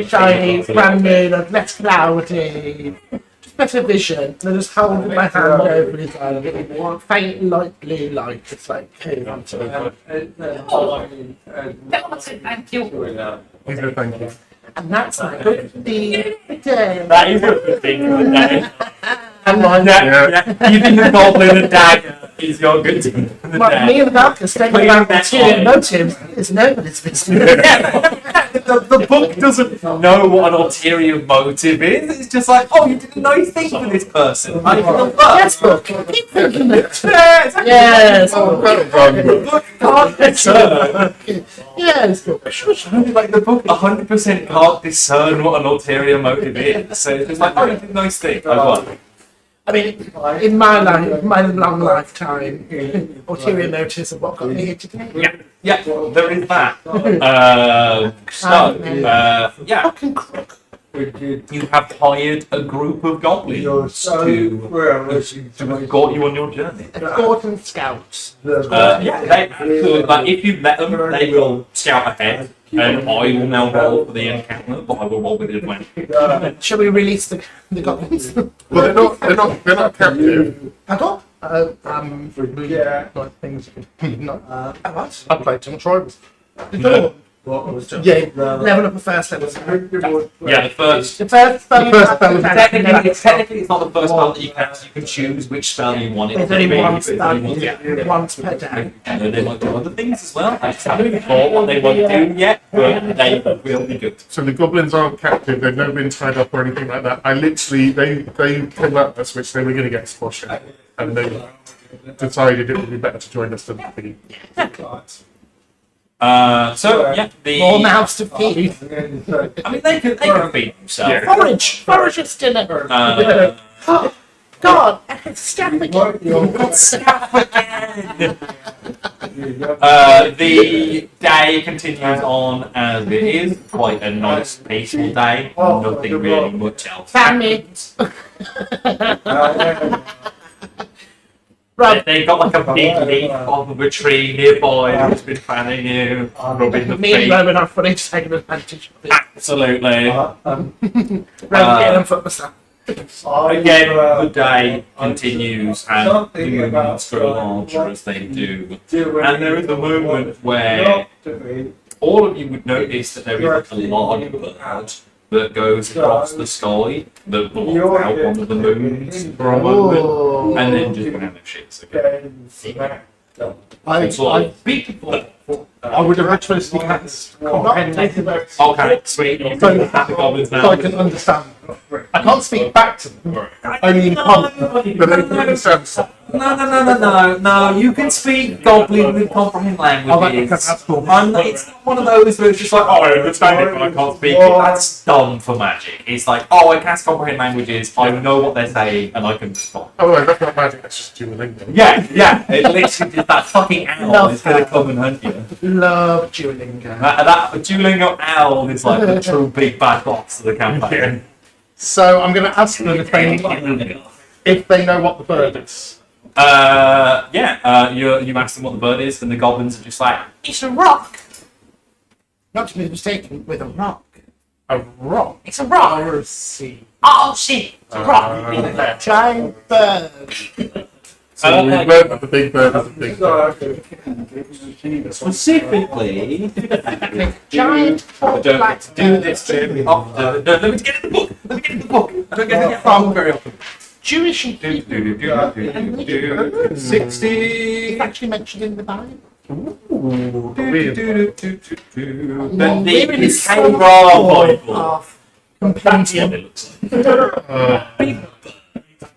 shiny, brand new, like less cloudy, just better vision? And I just hold my hand over his eye and get a faint light blue light. It's like, hey, I'm sorry. Thank you. He said thank you. And that's my good deed of the day. That is a good thing for the day. And mine. Yeah. Giving the goblin a dagger is your good thing for the day. Me and the Valkyrie statement about ulterior motives is nobody's business. The book doesn't know what an ulterior motive is. It's just like, oh, you did a nice thing for this person. I feel Yes, book. Keep thinking it. Yeah, exactly. Yes, Oh, book. well done. The book can't discern. Yes, book. Like the book 100% can't discern what an ulterior motive is. So it's just like, oh, you did a nice thing. I won. I mean, in my life, my long lifetime, ulterior motives of what got me here today. Yeah, there is that. Yeah, Fucking crook. you have hired a group of goblins to escort you on your journey. Gordon Scouts. Yeah, so, like, if you let them, they will scout ahead, and I will now roll for the encounter, but I will roll with advantage. Shall we release the goblins? Well, they're not captive. I got. Like things. No. What? I played too much rivals. The door. Yeah, level up a first level spell. Yeah, the first. The first spell you first cast spell is Technically, it's not the first spell that you cast. You can choose which spell you want. There's to only be. one It's spell only one- yeah. once per day. And then they might do other things as well. I just haven't thought what they won't do yet, but they will be good. So the goblins aren't captive, they've never been tied up or anything like that. I literally, they came at us, which they were going to get squashed, and they decided it would be better to join us than be. So yeah, More the mouths to feed. I mean they can feed themselves. Forage is dinner. Uh, God, it's staff again. The day continues on as it is. Quite a nice, peaceful day. Nothing really much else. Family. Right. They've got like a big leaf off of a tree nearby that's been fanning you, rubbing the Me and feet. Roman are fully taking advantage of it. Absolutely. Roman getting them foot myself. Again, the day continues and the movements grow larger as they do. And there is a moment where all of you would notice that there is like a large bird that goes across the sky that blocks out one of the moons for a moment and then just vanishes again. It's like beautiful. I would have ritualistically cast comprehend Okay, sweet. You So- can have the goblins so I now. can understand. I can't speak back to them, only in common. But they understand stuff. No. You can speak Goblin with comprehend languages. That's cool. It's not one of those where it's just like, oh, I understand it, but I can't speak it. That's dumb for magic. It's like, oh, I cast comprehend languages, I know what they're saying, and I can respond. Oh, well, that's not magic, that's just Duolingo. Yeah. It literally just that fucking owl is going to come and hunt you. Love Duolingo. That Duolingo owl is like the true big bad boss of the campaign. So I'm going to ask them if they know what the bird is. You ask them what the bird is, and the goblins are just like, It's a rock. Not to be mistaken with a rock. A rock? It's a rock. Or a sea. Oh shit. It's a rock. Giant bird. So we learned that the big bird is a big bird. specifically, Giant I don't get to do this very often. No, let me get in the book. I don't get it from very often. Jewish and Do, Hebrew. do, do. 60. It's actually mentioned in the Bible. Then We're in the a Canberra Bible. of That's what compendium. it looks like.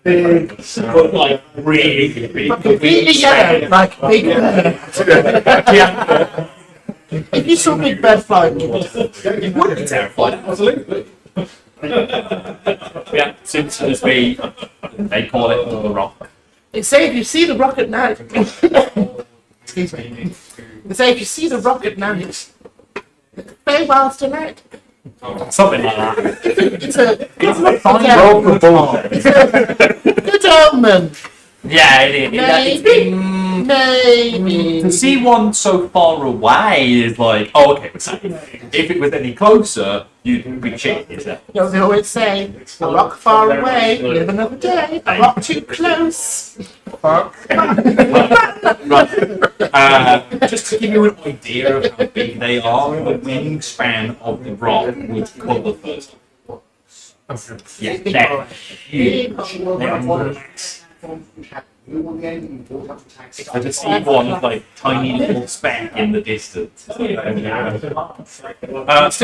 Big, but like really big. But completely yellow, like Big Bird. Yeah. If you saw Big Bird flying, you would. You would be terrified, absolutely. Yeah, since they call it the rock. They say if you see the rock at night, excuse me. They say if you see the rock at night, farewells tonight. Something like that. It's a good omen. Yeah, it is. Maybe. To see one so far away is like, oh, okay, we're safe. If it was any closer, you'd be shit yourself. You know, they always say, a rock far away, live another day. A rock too close. Right. Just to give you an idea of how big they are, the wingspan of the rock would cover first. Yeah, they're huge. They are massive. I just see one like tiny little speck in the distance. Still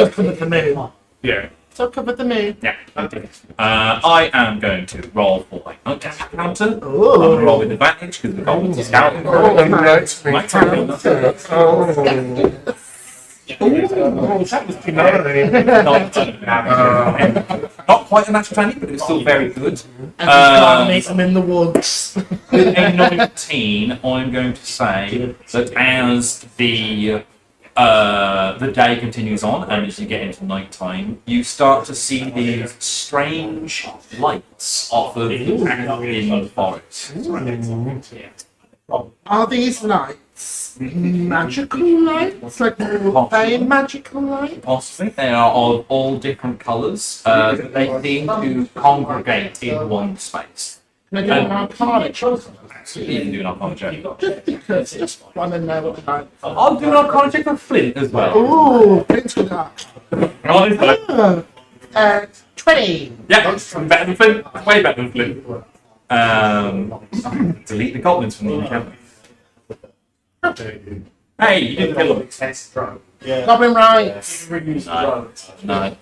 covered the moon. Yeah. Still covered the moon. Yeah, I am going to roll for my night counter. I'm going Ooh. to roll with advantage because the goblins are scouting. That was too not quite a natural 20, but it was still very good. And we can't meet them in the woods. With a 19, I'm going to say that as the day continues on and as you get into night time, you start to see these strange lights off of the path in the forest. Are these lights magical lights? Like very magical lights? Possibly. They are of all different colours. They seem to congregate in one space. Can I do an arcana check? You can do an arcana check. Just because, just want to know what the I'll do an arcana check for Flint as well. Ooh, Prince with that. Right, 20. yeah, better than Flint. Way better than Flint. Delete the goblins from the encampment. Hey, you didn't kill them. Goblin rights. No. I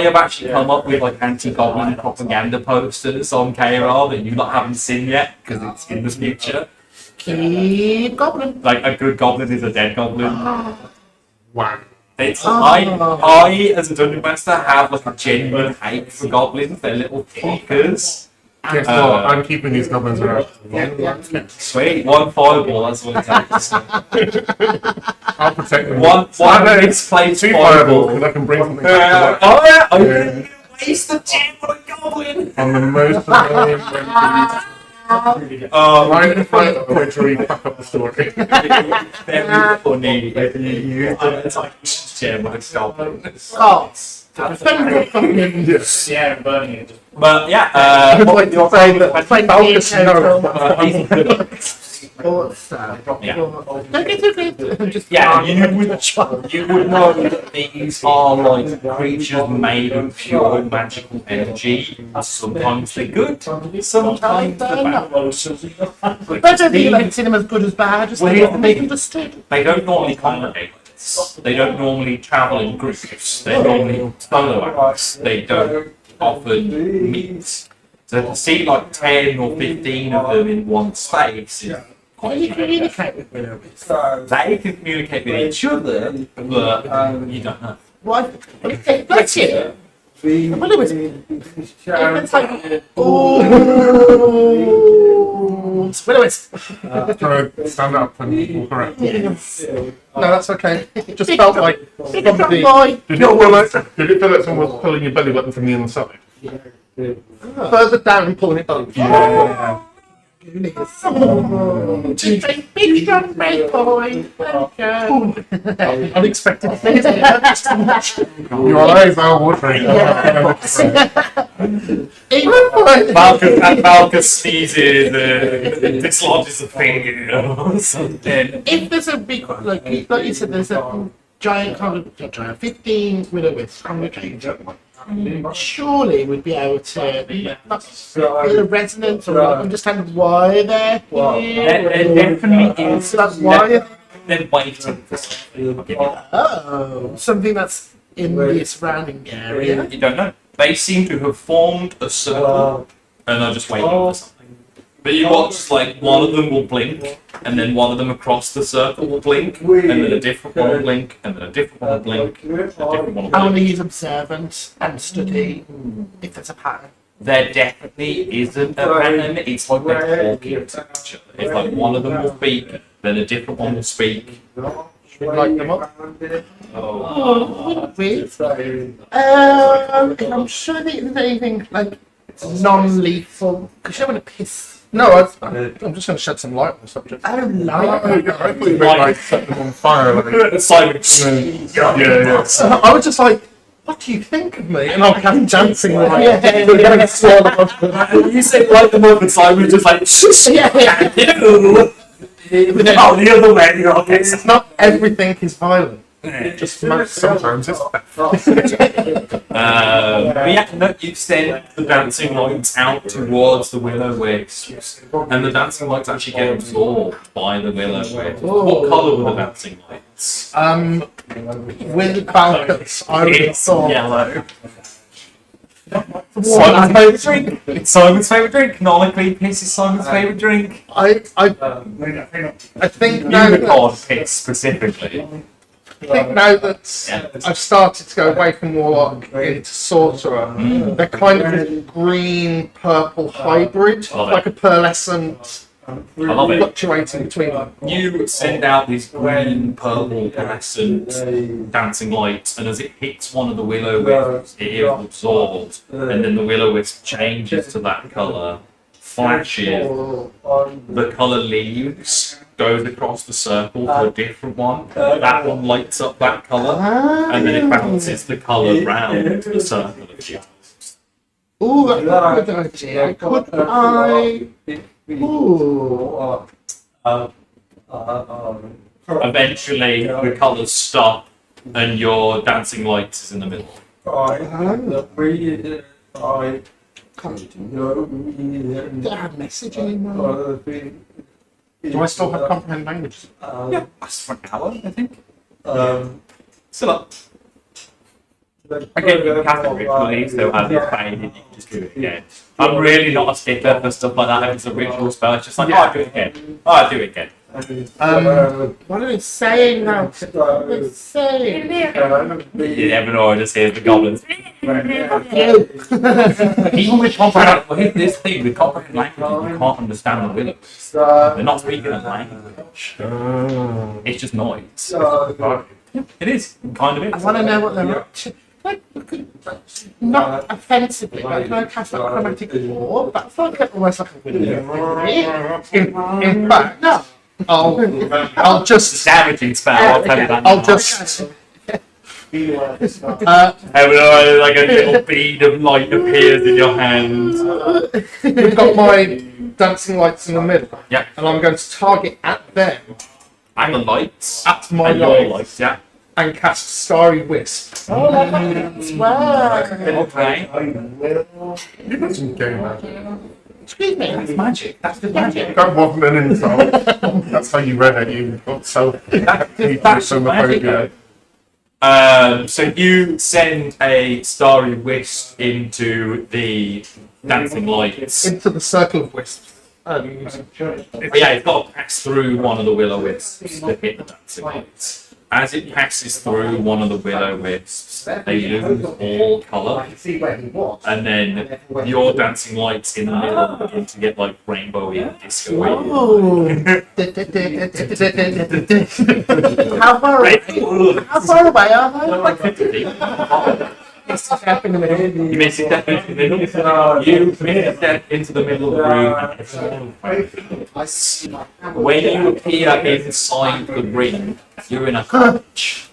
have actually come up with like anti-goblin propaganda posters on KRL that you lot haven't seen yet because it's in the future. Keep goblin. Like a good goblin is a dead goblin. Wow. It's I as a dungeon master have like a genuine hate for goblins. They're little fuckers. Guess what? I'm keeping these goblins around. Sweet, one fireball. That's what it takes. I'll protect them. One misplaced Two fireball. fireballs, because I can bring something back to life. Oh yeah, I Yeah. didn't waste the gem on a goblin. On the most annoying right in front of which we pack up the story. Very funny if you use them as like gem on a goblin. Gods. Defend goblin. Yes. Yeah, and burning it. But yeah, I'd like to say that Falcus yeah. Don't get too great. Just Yeah, you would know that these are like creatures made of pure magical energy. Sometimes they're good, sometimes they're bad. But I don't think like cinema's good as bad. Just Well, like make understood. They don't normally congregate. They don't normally travel in groups. They're normally solo acts. They don't often meet. So to see like 10 or 15 of them in one space is Can you communicate with me? they can communicate with each other, but you don't know. What? That's it. Well, it was. It's like. Ooh. Well, it was. Try to stand up and walk around. Yes. No, that's okay. It just felt like Big up, somebody boy. Did it feel like someone was pulling your belly button from the inside? further down and pulling it up. Yeah. Big strong big boy. Unexpected. Your eyes are watering. Malchus sneezes and dislodges a finger or something. If there's a big, like you said, there's a giant congregation, 15 Will-O-Wisps congregation, surely we'd be able to feel a resonance or understand why they're here. There definitely is. So that's why. They're waiting for something. I'll give you that. Oh, something that's in the surrounding area. You don't know. They seem to have formed a circle and are just waiting for something. But you watch, like, one of them will blink, and then one of them across the circle will blink, and then a different one will blink, and then a different one will blink, and a different one will I want to blink. use observant and study if there's a pattern. There definitely isn't a pattern. It's like they're talking to each other. It's like one of them will speak, then a different one will speak. Light them up. Oh, weird. I'm sure that there's anything like non-lethal because you don't want to piss. No, I'm just going to shed some light on the subject. I don't Oh, like. yeah, I thought you meant like set them on fire. Like, Simon. yeah. I was just like, what do you think of me? And I'm kind of dancing like, Yeah. we're going to swirl above You said light them up, and Simon was just like, shush, Yeah. you. Oh, the other way, you're okay. It's not everything is violent. Just Sometimes it's But yeah, no, you send the dancing lights out towards the Will-O-Wisps, and the dancing lights actually get absorbed by the Will-O-Wisps. What colour were the dancing lights? With Balkans, I would have It's thought. yellow. Simon's favourite drink. It's Simon's favourite drink. Canonically, piss is Simon's favourite drink. I think now Unicorn that, piss specifically. I've started to go away from Warlock into Sorcerer, they're kind of a green-purple hybrid, I love it. like a pearlescent, I love it. fluctuating between them. You send out these green, purple, fluorescent dancing lights, and as it hits one of the Will-O-Wisps, it is absorbed, and then the Will-O-Wisp changes to that colour, flashes, the colour leaves, goes across the circle to a different one, that one lights up that colour, and then it bounces the colour round the circle of you. Ooh, that's a good idea. Could I Ooh. Eventually, the colours stop, and your dancing lights is in the middle. Don't have message anymore. Do I still have comprehend languages? Yeah, that's for an hour, I think. Still up. Again, you can cast it ritually, so as it's faded, you can just do it again. I'm really not a stickler for stuff like that. If it's a ritual spell, it's just like, oh, I'll do it again. Oh, I'll do it again. What are they saying now? What are they saying? Yeah, Evanora just hears the goblins. You. Even with comprehend, well, here's this thing with comprehend language, you can't understand the willows. They're not speaking a language. It's just noise. It is, kind of I is. want to know what they're up to. Like, not offensively, but can I cast a chromatic orb? That's like almost like a window. In fact, no. I'll just Damaging spell, I'll tell you that. I'll just. Evanora, like a little bead of light appears in your hand. We've got my dancing lights in the middle. Yeah. And I'm going to target at them, And the lights. at my And your lights, lights, yeah. and cast Starry Wisp. Oh, that's well. Okay. You've got some game magic. Excuse me. That's magic. That's good magic. That wasn't an insult. That's how you read it. You got That's magic. So you send a starry wisp into the dancing lights. Into the circle of wisps. But yeah, it's got to pass through one of the willow wisps to hit the dancing lights. As it passes through one of the willow wisps, they lose all colour, and then your dancing lights in the middle begin to get like rainbowy and disco-y. Oh. How far away? How far away are they? Like 50 feet. Step in the middle. You miss a step into the middle. You miss a step into the middle of the room. When you appear inside the ring, you're in a cottage.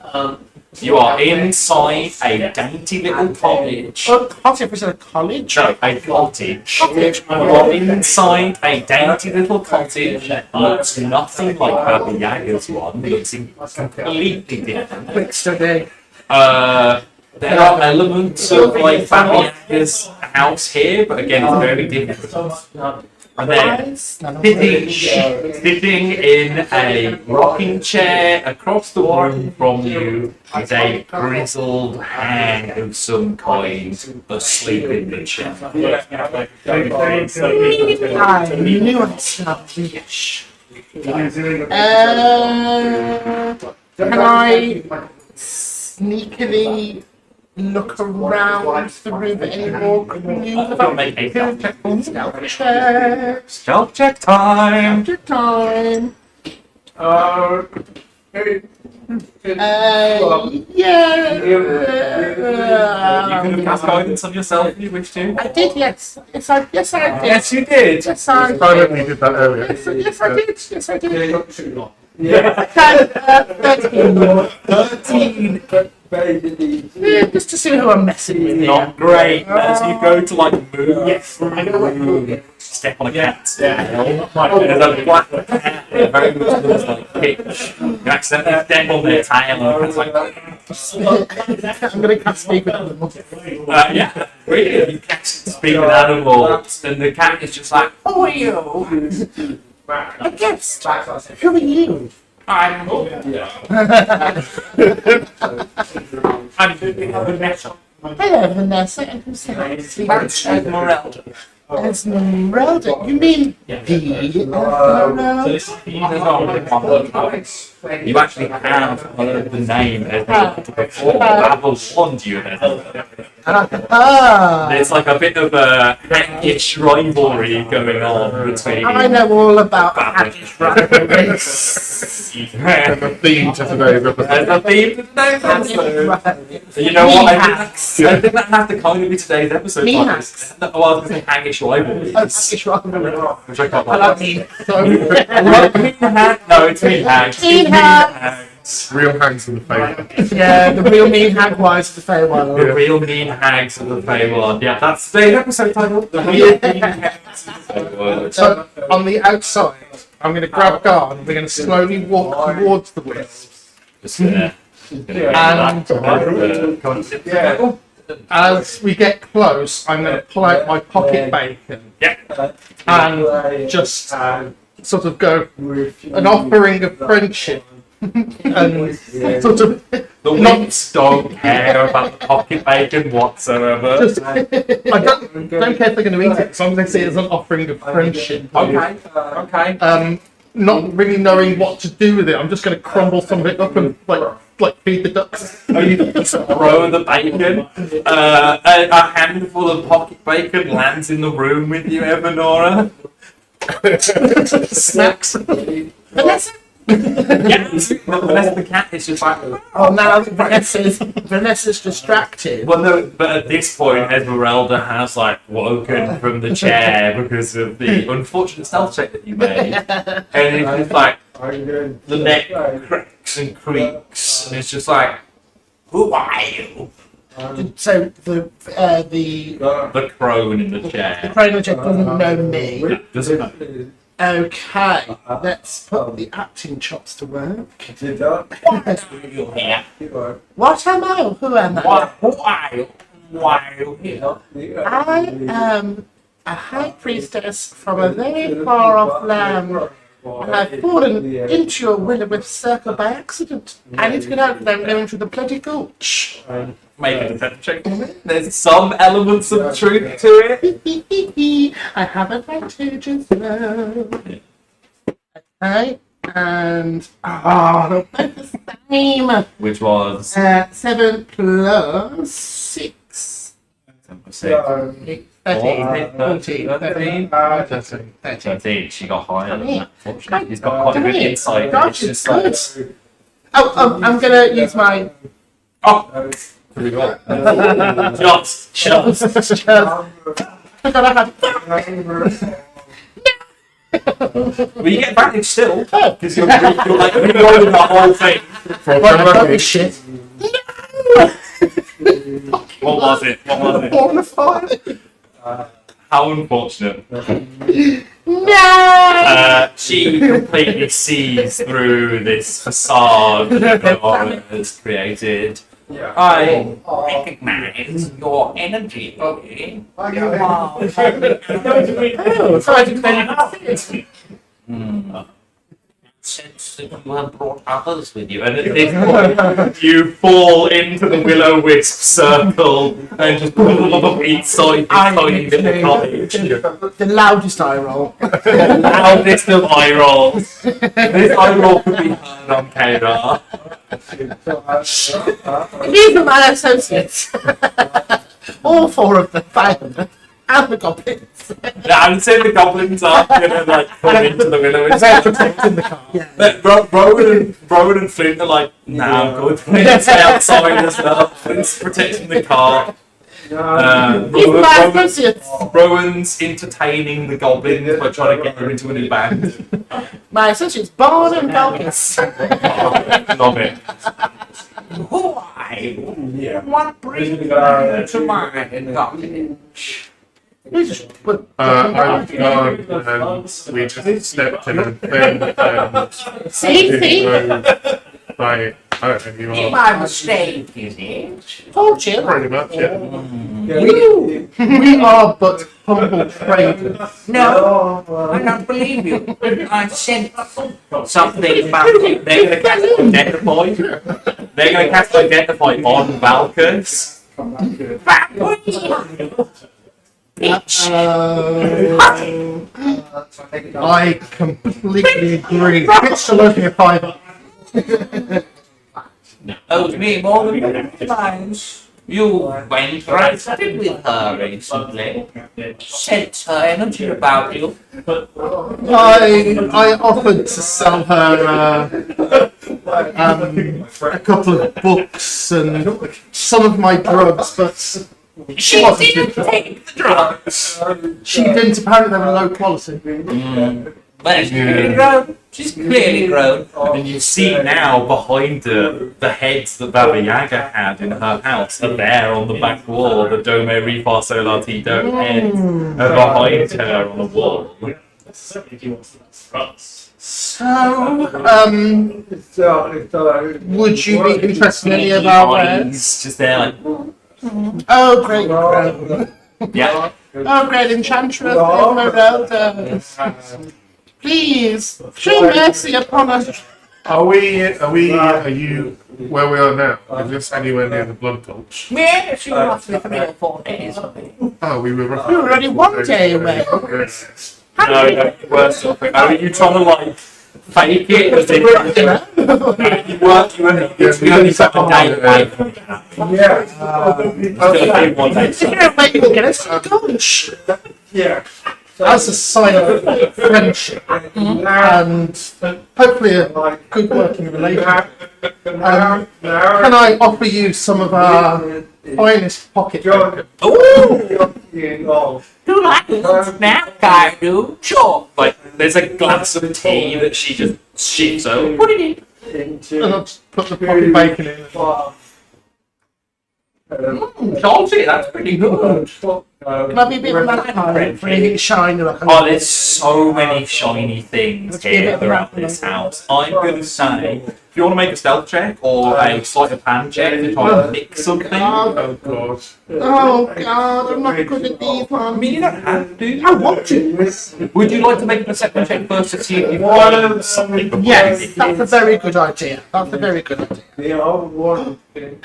You are inside a dainty little cottage. Cottage is a college? No, a cottage. You are inside a dainty little cottage that looks nothing like Baba Yaga's one. It looks completely different. Quick study. There are elements of like Baba Yaga's house here, but again, it's very different. And then sitting in a rocking chair across the room from you is a grizzled hag of some kind asleep in the chair. I knew I smelled fish. Can I sneakily look around the room any more clues? Don't make a stealth check. Stealth check. Stealth check time! Stealth time. Yeah. You could have cast guidance on yourself if you wish to. I did, yes. Yes, I did. Yes, you did. Yes, I did. Silently did that earlier. Yes, I did. Yes, I did. Yeah. Okay, 13. 13. Yeah, just to see who I'm messing with. Not great. As you go to like move through the room, step on a cat's tail. There's a black cat there, very much looks like pitch. You accidentally step on their tail and it's like, I'm going to cast speak with animals. yeah, really. You cast speak with animals, and the cat is just like, Who are you? A guest. Who are you? I'm Vanessa. Hello, Vanessa. And who's that? Esmeralda. Esmeralda. You mean the Esmeralda? You actually have heard the name Esmeralda before. Babel warned you of Esmeralda. There's like a bit of a hackish rivalry going on between. I know all about hackish rivalries. And the theme to today's episode. There's a theme to today's episode. You know what? I think that has to kind of be today's episode. Me like hacks. this. Well, I was going to say hackish rivalries. Hackish rivalries. Which I quite I like. like mean. No, it's me hack. No, it's me hack. Mean hack. Real hangs in the face. Yeah, the real mean hagwise of the Feywild. The real mean hags of the Feywild. Yeah, that's today's episode title. The real mean hags of the Feywild. So on the outside, I'm going to grab Garn and we're going to slowly walk towards the wisps. Just gonna And as we get close, I'm going to pull out my pocket bacon and just sort of go an offering of friendship. And sort of The Winks don't care about the pocket bacon whatsoever. just, I don't care if they're going to eat it, as long as they see it as an offering of friendship. Okay. Not really knowing what to do with it, I'm just going to crumble some of it up and like feed the ducks. You just throw the bacon. A handful of pocket bacon lands in the room with you, Evanora. Snacks. Vanessa? Vanessa the cat is just like. Oh, now Vanessa's distracted. Well, no, but at this point, Esmeralda has like woken from the chair because of the unfortunate stealth check that you made, and it's just like the neck cracks and creaks, and it's just like, who are you? So the The crone in the chair. Chrono Check doesn't know me. Doesn't know. Okay, let's put the acting chops to work. Yeah. What am I? Who am I? Who are you? Why are you here? I am a high priestess from a very far off land. And I've fallen into your will-o'-wisp circle by accident. I need to get out because I'm going through the bloody gulch. Make a deception check for me. There's some elements of truth to it. I have advantage as well. Okay, and they're both the same. Which was 7 plus 6. 13. 13. She got higher than that. Fortunately, he's got quite a good insight. Gosh, It's it's just like, good. Oh, I'm gonna use my oh, pretty well. Just. I gotta have. Well, you get advantage still because you're like re-rolling the whole thing. What shit? What was it? 4 and a 5. How unfortunate. No! She completely sees through this facade that Nora has created. I recognize your energy. Okay. Oh, so I didn't know. Since you have brought others with you, and at this point, you fall into the will-o'-wisp circle and just each side tiny little cottage. The loudest eye roll. The loudest of eye rolls. This eye roll could be heard on Kedar. These are my associates. All 4 of them, 5 of them, and the goblins. Yeah, I would say the goblins are gonna like come into the will-o'-wisp. They're protecting the car. But Rowan and Flint are like, nah, I'm good. Flint's outside as well. Flint's protecting the car. These are my associates. Rowan's entertaining the goblins by trying to get them into a new band. My associates, Barn and Belkis. Love it. Who are you? What brings you to my cottage? I've gone and we just stepped in and filmed See? like, I don't know who you are. My mistake, is it? Told you. Pretty much, yeah. We are but humble traders. No, I don't believe you. I said something about you. They're going to cast Identify. They're going to cast Identify on Valkyr's. I completely agree. It's to love me a fiver. Owes me more than 50 times. You went right with her recently. Sent her energy about you. I offered to sell her a couple of books and some of my drugs, but She didn't take the drugs. she didn't. Apparently, they were low quality. But she's clearly grown. She's clearly grown. And you see now behind her the heads that Baba Yaga had in her house are there on the back wall. The Dome Refa Solartido heads are behind her on the wall. So, would you be interested in any of our wares? Just there, like, Oh, great. yeah. Oh, great enchantress, Esmeralda. Please, show mercy upon us. Are you where we are now? Is this anywhere near the blood gulch? Yeah, she was roughly 3 or 4 days away. Oh, we were roughly. We were only 1 day away. Yes. No, worse. Are you trying to like fake it as if you were only such a day away? Yeah. Still a big 1 day. Yeah, wait, we'll get us a lunch. Yeah. As a sign of friendship and hopefully a good working relationship, can I offer you some of our finest pocket bacon? Ooh! Do like it now, guy, do? Sure. Like, there's a glass of tea that she just shits over. Put it in. And I'll just put the pocket bacon in. Salty, that's pretty good. Can I be a bit of that kind for anything shiny? Like Oh, there's so many shiny things here throughout this house. I'm gonna say, if you want to make a stealth check or a sleight of hand check to try and nick something, Oh god. Oh god, I'm not good at these I ones. mean, you don't have to. I want to. Would you like to make a perception check first to see if you find something before you Yes, nick that's a it? very good idea. That's a very good idea.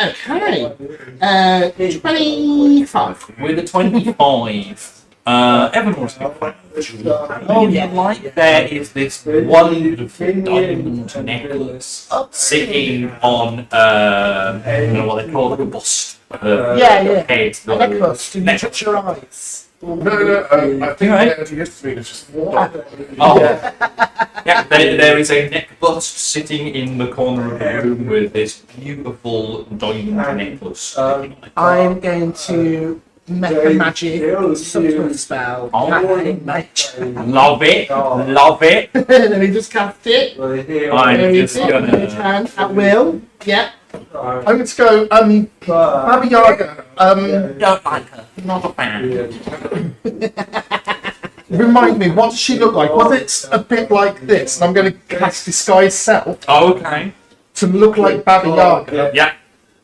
Okay. 25. With a 25, Evermore's been quite Oh, yeah. like there is this wonderful diamond necklace sitting on, I don't know what they call it, a bust. Yeah. Head. A necklace. Do you touch your eyes? No, I think Right. it used to be just water. Oh, yeah. There is a neck bust sitting in the corner of the room with this beautiful diamond necklace. I'm going to make a magic subtle spell. Oh. Mage. Love it, love it. Let me just cast it. I'm just gonna. Hand at will. Yeah. I'm going to go, Baba Yaga, Don't like her. Not a fan. remind me, what does she look like? Was it a bit like this? And I'm going to cast Disguise Self Oh, okay. to look like Baba Yaga. Yeah.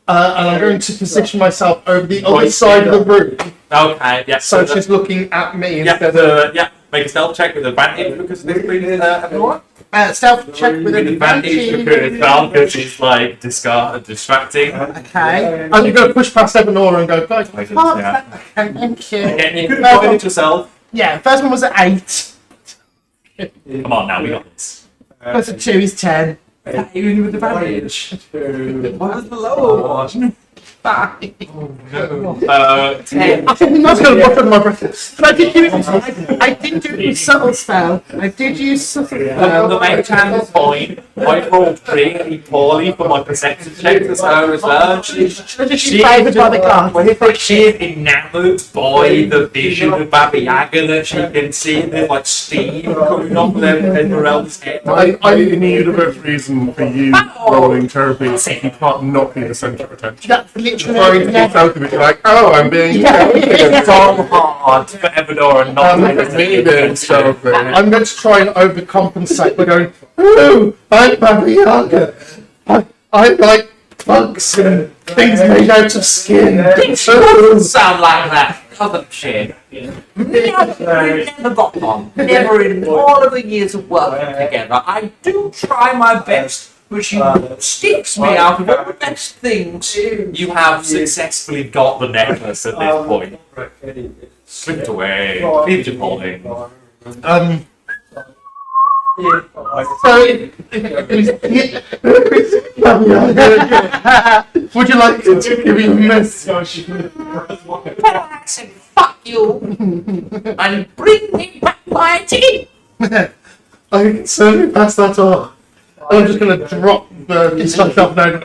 And I'm going to position myself over the other side of the room, Okay. Yeah. so she's looking at me Yeah. instead of... Yeah. Make a stealth check with advantage because of this previous everyone. Stealth check with With advantage because Falcus is like distracting. Okay. And you're going to push past Evanora and go, guys, Yeah. Okay, thank you. Again, you could have tried it yourself. Yeah, first one was at 8. Come on now, we got this. First at 2 is 10. Even with advantage. What was the lower one? 5. 10. I was going to watch under my breath. But I did do it. I did do it with subtle spell. I did use subtle The spell. main hand is fine. I rolled pretty poorly for my perception check as well. She's Favoured by the card. she's enamoured by the vision of Baba Yaga that she can see the like steam coming off of Esmeralda's head. I need a better reason for you rolling terribly if you can't not be the centre of attention. That's literally Trying to get out of it, you're like, oh, I'm being It's so hard for Evador and not me being stealthy. I'm going to try and overcompensate by going, ooh, I'm Baba Yaga. I like bugs and things made out of skin. Doesn't sound like that. Other shit. Never got on. Never in all of the years of working together. I do try my best, but she sticks me out of all the best things. You have successfully got the necklace at this point. Slipped away. Leave your holding. So, Baba Yaga, would you like to give me a message? But I said, fuck you, and bring me back my ticket. I can certainly pass that on. I'm just going to drop the stuff up now.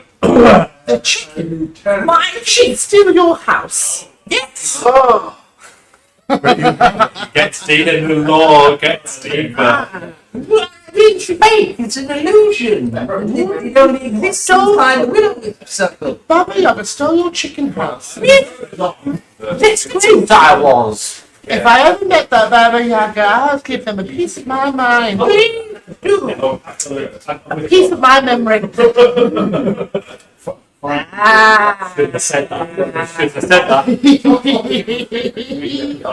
the chicken. My She's still your house. Yes. Oh, Gets deeper. The lore gets deeper. It's fake. It's an illusion. It only exists inside the widow circle. Baba Yaga stole your chicken house. This great I was. If I ever met that Baba Yaga, I'll give them a piece of my mind. A piece of my memory. Shouldn't have said that.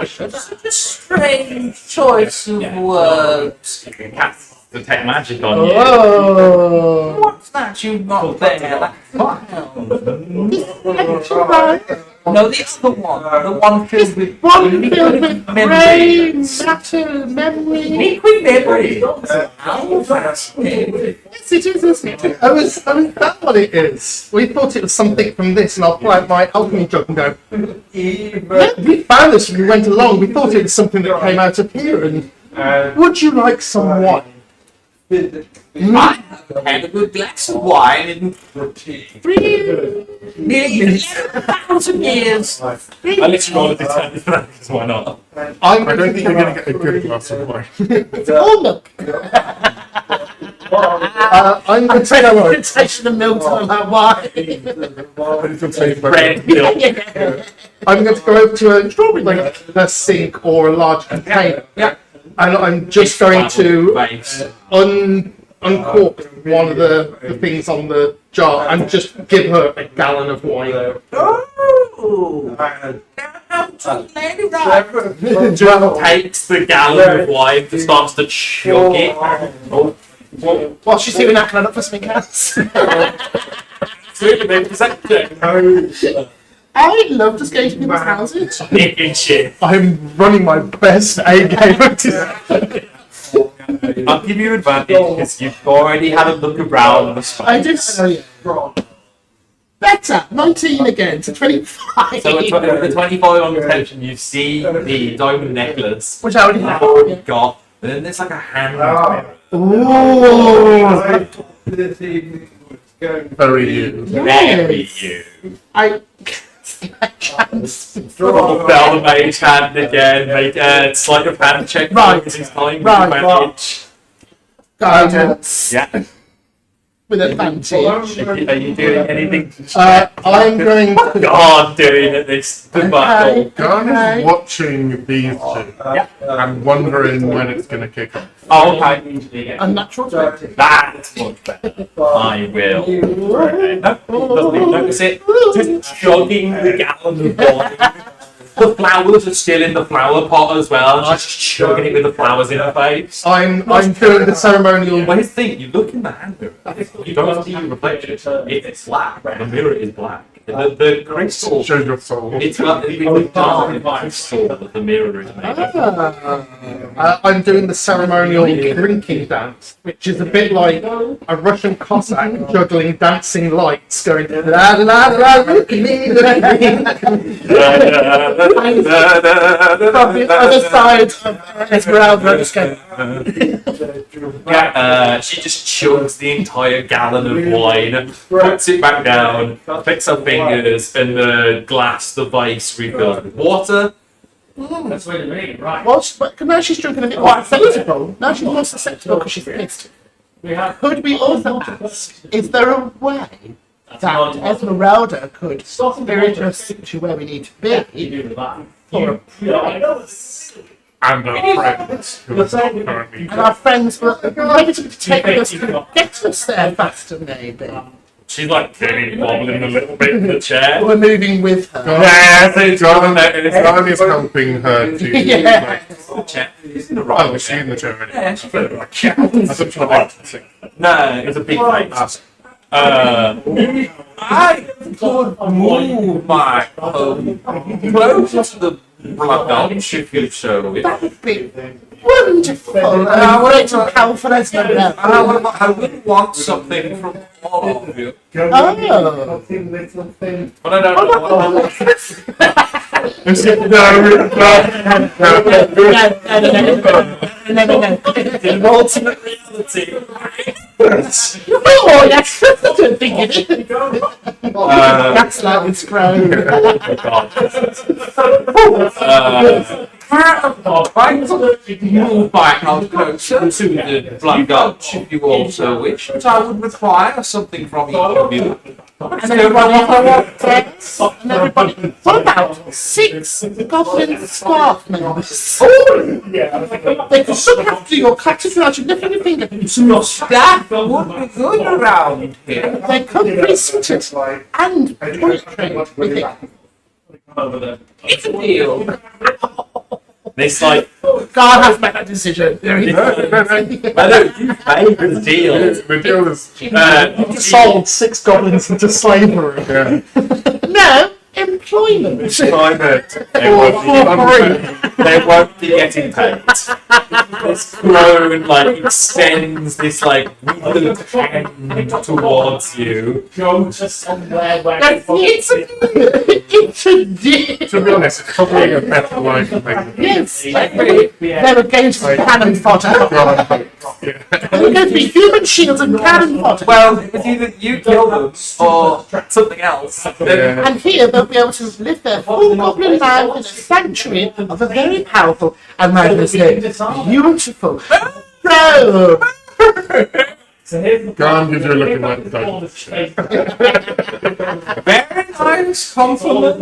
Such a strange choice of words. You can cast detect magic on you. Oh. What's that you've got there? That clown? Electrified. No, this is the one filled with One filled with brain, memories. matter, memory. Liquid memory. How fascinating. Yes, it is, isn't it? I mean, that's what it is. We thought it was something from this, and I'll pull out my alchemy jug and go, "Yeah, we found this when we went along. We thought it was something that came out of here, and would you like some wine?" I had a good glass of wine in nearly 11,000 years. I literally rolled a detect because why not? I don't think you're going to get a good glass of wine. Oh, look. I'm going to take a wine. Taste of milk on that wine. But it's going to taste better. Red milk. I'm going to go over to like a sink or a large container, Yeah. and I'm just going to uncork one of the things on the jar and just give her a gallon of wine. Oh! Now to let it right. Joel takes the gallon of wine and starts to chug it. While she's doing that, can I look for something else? Absolutely, make a perception check. I love just going to people's houses. Nicking shit. I'm running my best A game. I'll give you advantage because you've already had a look around the space. I did. Better. 19 again to 25. So at 25 on retention, you see the diamond necklace Which I already have. already got, and then there's like a hand mirror. Ooh. Very you. Very you. I. Bell the mage hand again, make a sleight of hand check. Right. Because he's calling with Right. advantage. Guidance. Yeah. With advantage. Are you doing anything? I'm going to. God doing at this battle. Garn Okay. is watching these two and wondering when it's going to kick off. Oh, okay. Unnatural 20. That's much better. I will. No, doesn't even notice it. Just chugging the gallon of wine. The flowers are still in the flower pot as well. Just chugging it with the flowers in her face. I'm doing the ceremonial. Well, here's the thing, you look in the hand mirror, you don't see your reflection. It's black. The mirror is black. The crystal, Show your soul. it's got the dark crystal that the mirror is made of. I'm doing the ceremonial drinking dance, which is a bit like a Russian Cossack juggling dancing lights, going la la la la. Look at me, look at me. From the other side of Esmeralda, I just go. Yeah, she just chugs the entire gallon of wine, puts it back down, picks her fingers, and the glass, the vase refills with water. That's what you mean, right? Well, but now she's drinking a bit more acceptable. Now she's more susceptible because she's pissed. We have. Could we also ask, is there a way that Esmeralda could spirit us to where we need to You be do that. for a Yeah, I know. And our friends who are currently and our friends were maybe to take us to get us there faster, maybe. She's like turning, wobbling a little bit in the chair. We're moving with her. Yeah, so it's gone there, and it's Garn is helping her to. Yeah. the chair. It's in the Oh, right was she in the chair already? Yeah, she's in the right I chair. thought she was No, it's a big face. I could move my closer to the blood gulch if you so it. That would be wonderful. And I want to powerful Esmeralda. I wouldn't want something from all of you. Oh. But I don't know what No. in alternate reality. Oh, yes. I don't think it is. That's like it's grown. Oh my god. Right, move back out closer to the blood gulch if you also wish, but I would require something from each of you. And everybody, and everybody, what about 6 goblin staff members? They can look after your cactus without you lifting your finger. That would be good around here. They come pre-suited and point trained with it. It's a deal. This like, God has made that decision. There he No, goes. no, no. I know you made the deal. The deal is Sold 6 goblins into slavery. yeah. No, employment. Private. They won't be getting paid. This clone like extends this like withered hand towards you. Go to somewhere where It's a deal. To be honest, it's probably a better life than Yes, they were going to be cannon fodder. yeah. They were going to be human shields and cannon fodder. Well, it's either you kill them or something else. Yeah. And here they'll be able to live their full goblin life in a sanctuary of a very powerful and magnificent, beautiful throne. Garn gives you a look at that dog. Very nice compliment.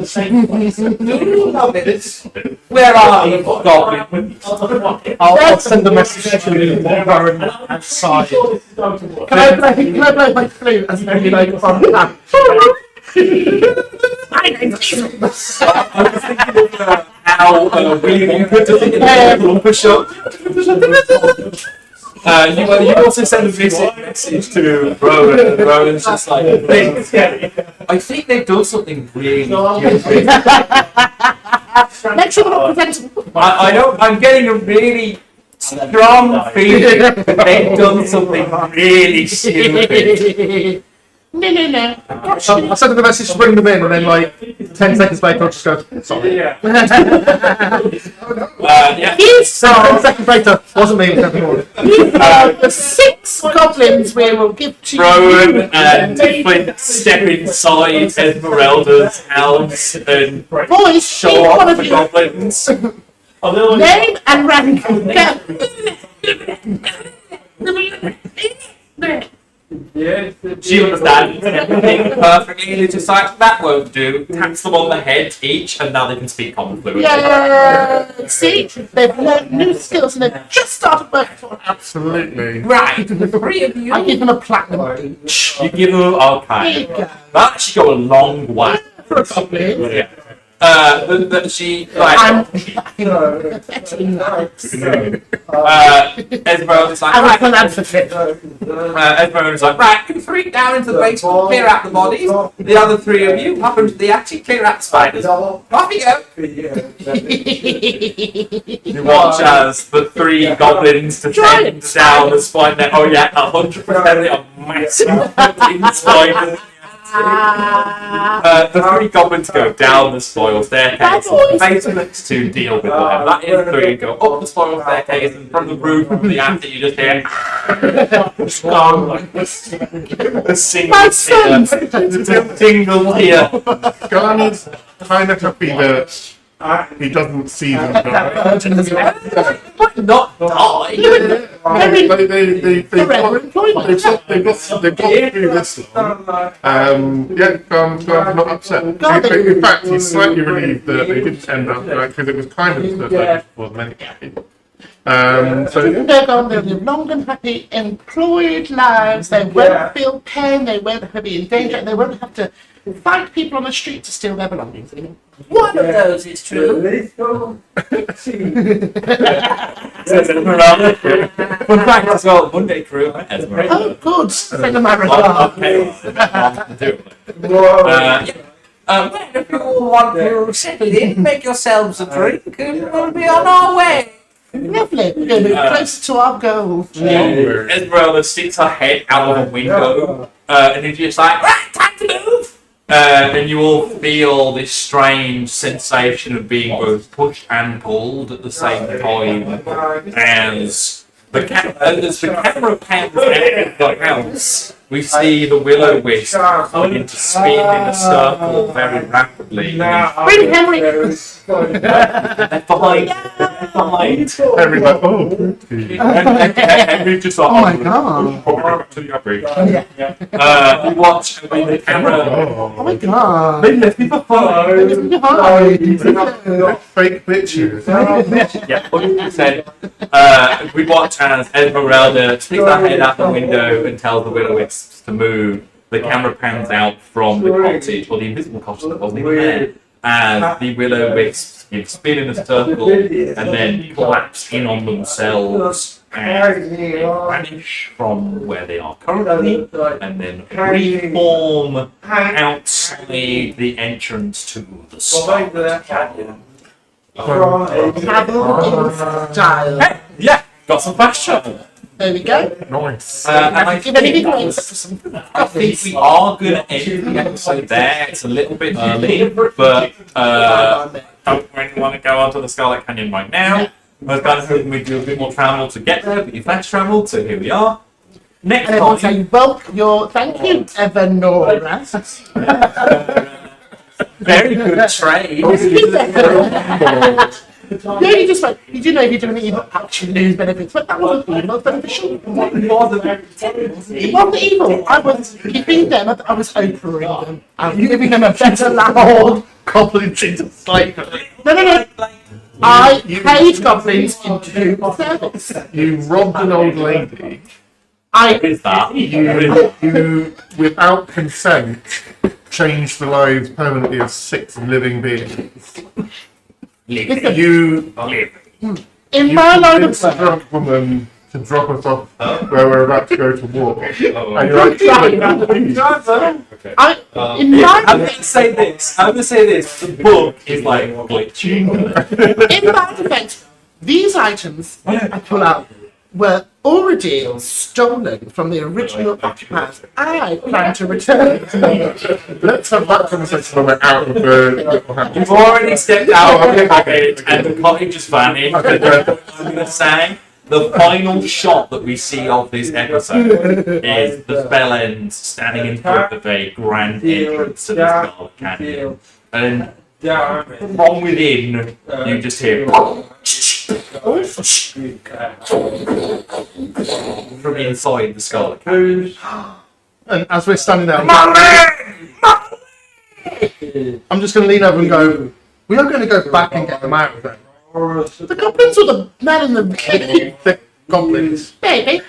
Do love it. Where are you, Goblin? I'll send a message to the Baron outside. Can I blow my flute as maybe like from that? My name's Jesus. I was thinking of how Willy Wonka does it in the Oompa shop. You also send a message to Rowan, and Rowan's just like, I think they've done something really stupid. Make sure they're not presentable. I don't, I'm getting a really strong feeling that they've done something really stupid. No. I send them a message to bring them in, and then like 10 seconds later, I'll just go, sorry. Yeah. 10 seconds later, wasn't me, it was everyone. the 6 goblins we will give to Rowan you. and Flint step inside Esmeralda's house and Boys, show each one off of the you, goblins. name and rank. Go. She understands everything perfectly, and it's just like, that won't do. Taps them on the head each, and now they can speak common fluently. Yeah. See, they've learned new skills and they've just started working for us. Absolutely. Right, the 3 of you. I give them a platinum each. You give them, There okay. you go. That actually go a long way. For a goblin. Yeah. She, like, I'm betting nice. Esmeralda's like, I'm a right, philanthropist. Esmeralda's like, right, you 3 down into the basement, clear out the bodies. The other 3 of you hop into the attic, clear out the spiders. Off you go. You watch as the 3 goblins descend down the spine net. Oh yeah, 100% they are massive fucking spiders. The 3 goblins go down the spiral staircase, basements to deal with them. That is 3 go up the spiral staircase, and from the roof of the attic you just hear the single tingle here. Garn is kind of happy that he doesn't see them die. Not die. They've got through this long. Yeah, Garn's not upset. In fact, he's slightly relieved that they didn't end up because it was kind of like for many people. So They're going to live long and happy, employed lives. They won't feel pain. They won't have to be in danger. And they won't have to fight people on the street to steal their belongings anymore. One of those is true. Says Esmeralda. Fun fact as well, Monday crew, Esmeralda. Oh, good. Send them my Oh, regards. okay. Well, if you all want to settle in, make yourselves a drink, and we'll be on our way. Lovely. We're going to move closer to our goal. Esmeralda sticks her head out of a window, and then she's like, right, time to move! And you all feel this strange sensation of being both pushed and pulled at the same time as the camera pans out of the house we see the Will-O-Wisp begin to spin in a circle very rapidly. Bring Henry! Left behind. Everybody, oh. And we've just like, Oh my god. probably go back to the average. Yeah. You watch the camera. Oh my god. They left me behind. Fake pictures. Yeah, 100%. We watch as Esmeralda sticks her head out the window and tells the Will-O-Wisps to move. The camera pans out from the cottage, or the invisible cottage that wasn't even there, as the Will-O-Wisps spin in a circle and then collapse in on themselves and vanish from where they are currently, and then reform outside the entrance to the Scarlet Canyon. Travel in style. Hey, yeah, got some fast travel. There we go. Nice. And I Give anything think, away except for some I think we are going to end the episode there. It's a little bit early, but don't really want to go onto the Scarlet Canyon right now. I was kind of hoping we'd do a bit more travel to get there, but you fast travelled, so here we are. Next And everyone say, time, well, thank you, Evanora. very good trade. Yeah, you just went, you do know if you're doing evil, actually lose benefits, but that wasn't evil, that was beneficial. It wasn't evil. I was keeping them, I was Oprahing them. I was giving them a better land. Goblins into slavery. No. I paid goblins into service. You robbed an old lady. What is that? You, without consent, changed the lives permanently of 6 living beings. You In my line of convinced a work, drunk woman to drop us off where we're about to go to war. And you're like, in my I'm going to say this. The book is like glitching. In my defense, these items I pull out were already stolen from the original occupiers. I plan to return. let's have that conversation when we're out of the little house. You've already stepped out of the cottage and the cottage is vanished. I'm going to say the final shot that we see of this episode is the Spellends standing in front of a grand entrance to the Scarlet Canyon. And from within, you just hear from inside the Scarlet Canyon. And as we're standing there, I'm just going to lean over and go, we are going to go back and get them out of there. The goblins or the man in the The goblins. baby?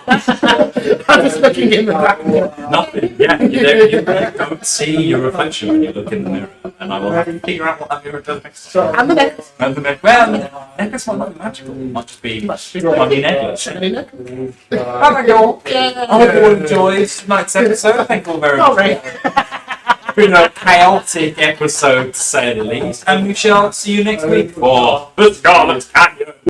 I was looking in the back. Nothing. Yeah, you don't see your reflection when you look in the mirror, and I will have to figure out what that mirror does next time. And the next. And the next, well, necklace might not be magical. It might just be money necklace. Alright, y'all. I hope you all enjoyed tonight's episode. Thank you all very much. Sorry. It's been a chaotic episode, to say the least, and we shall see you next week for the Scarlet Canyon.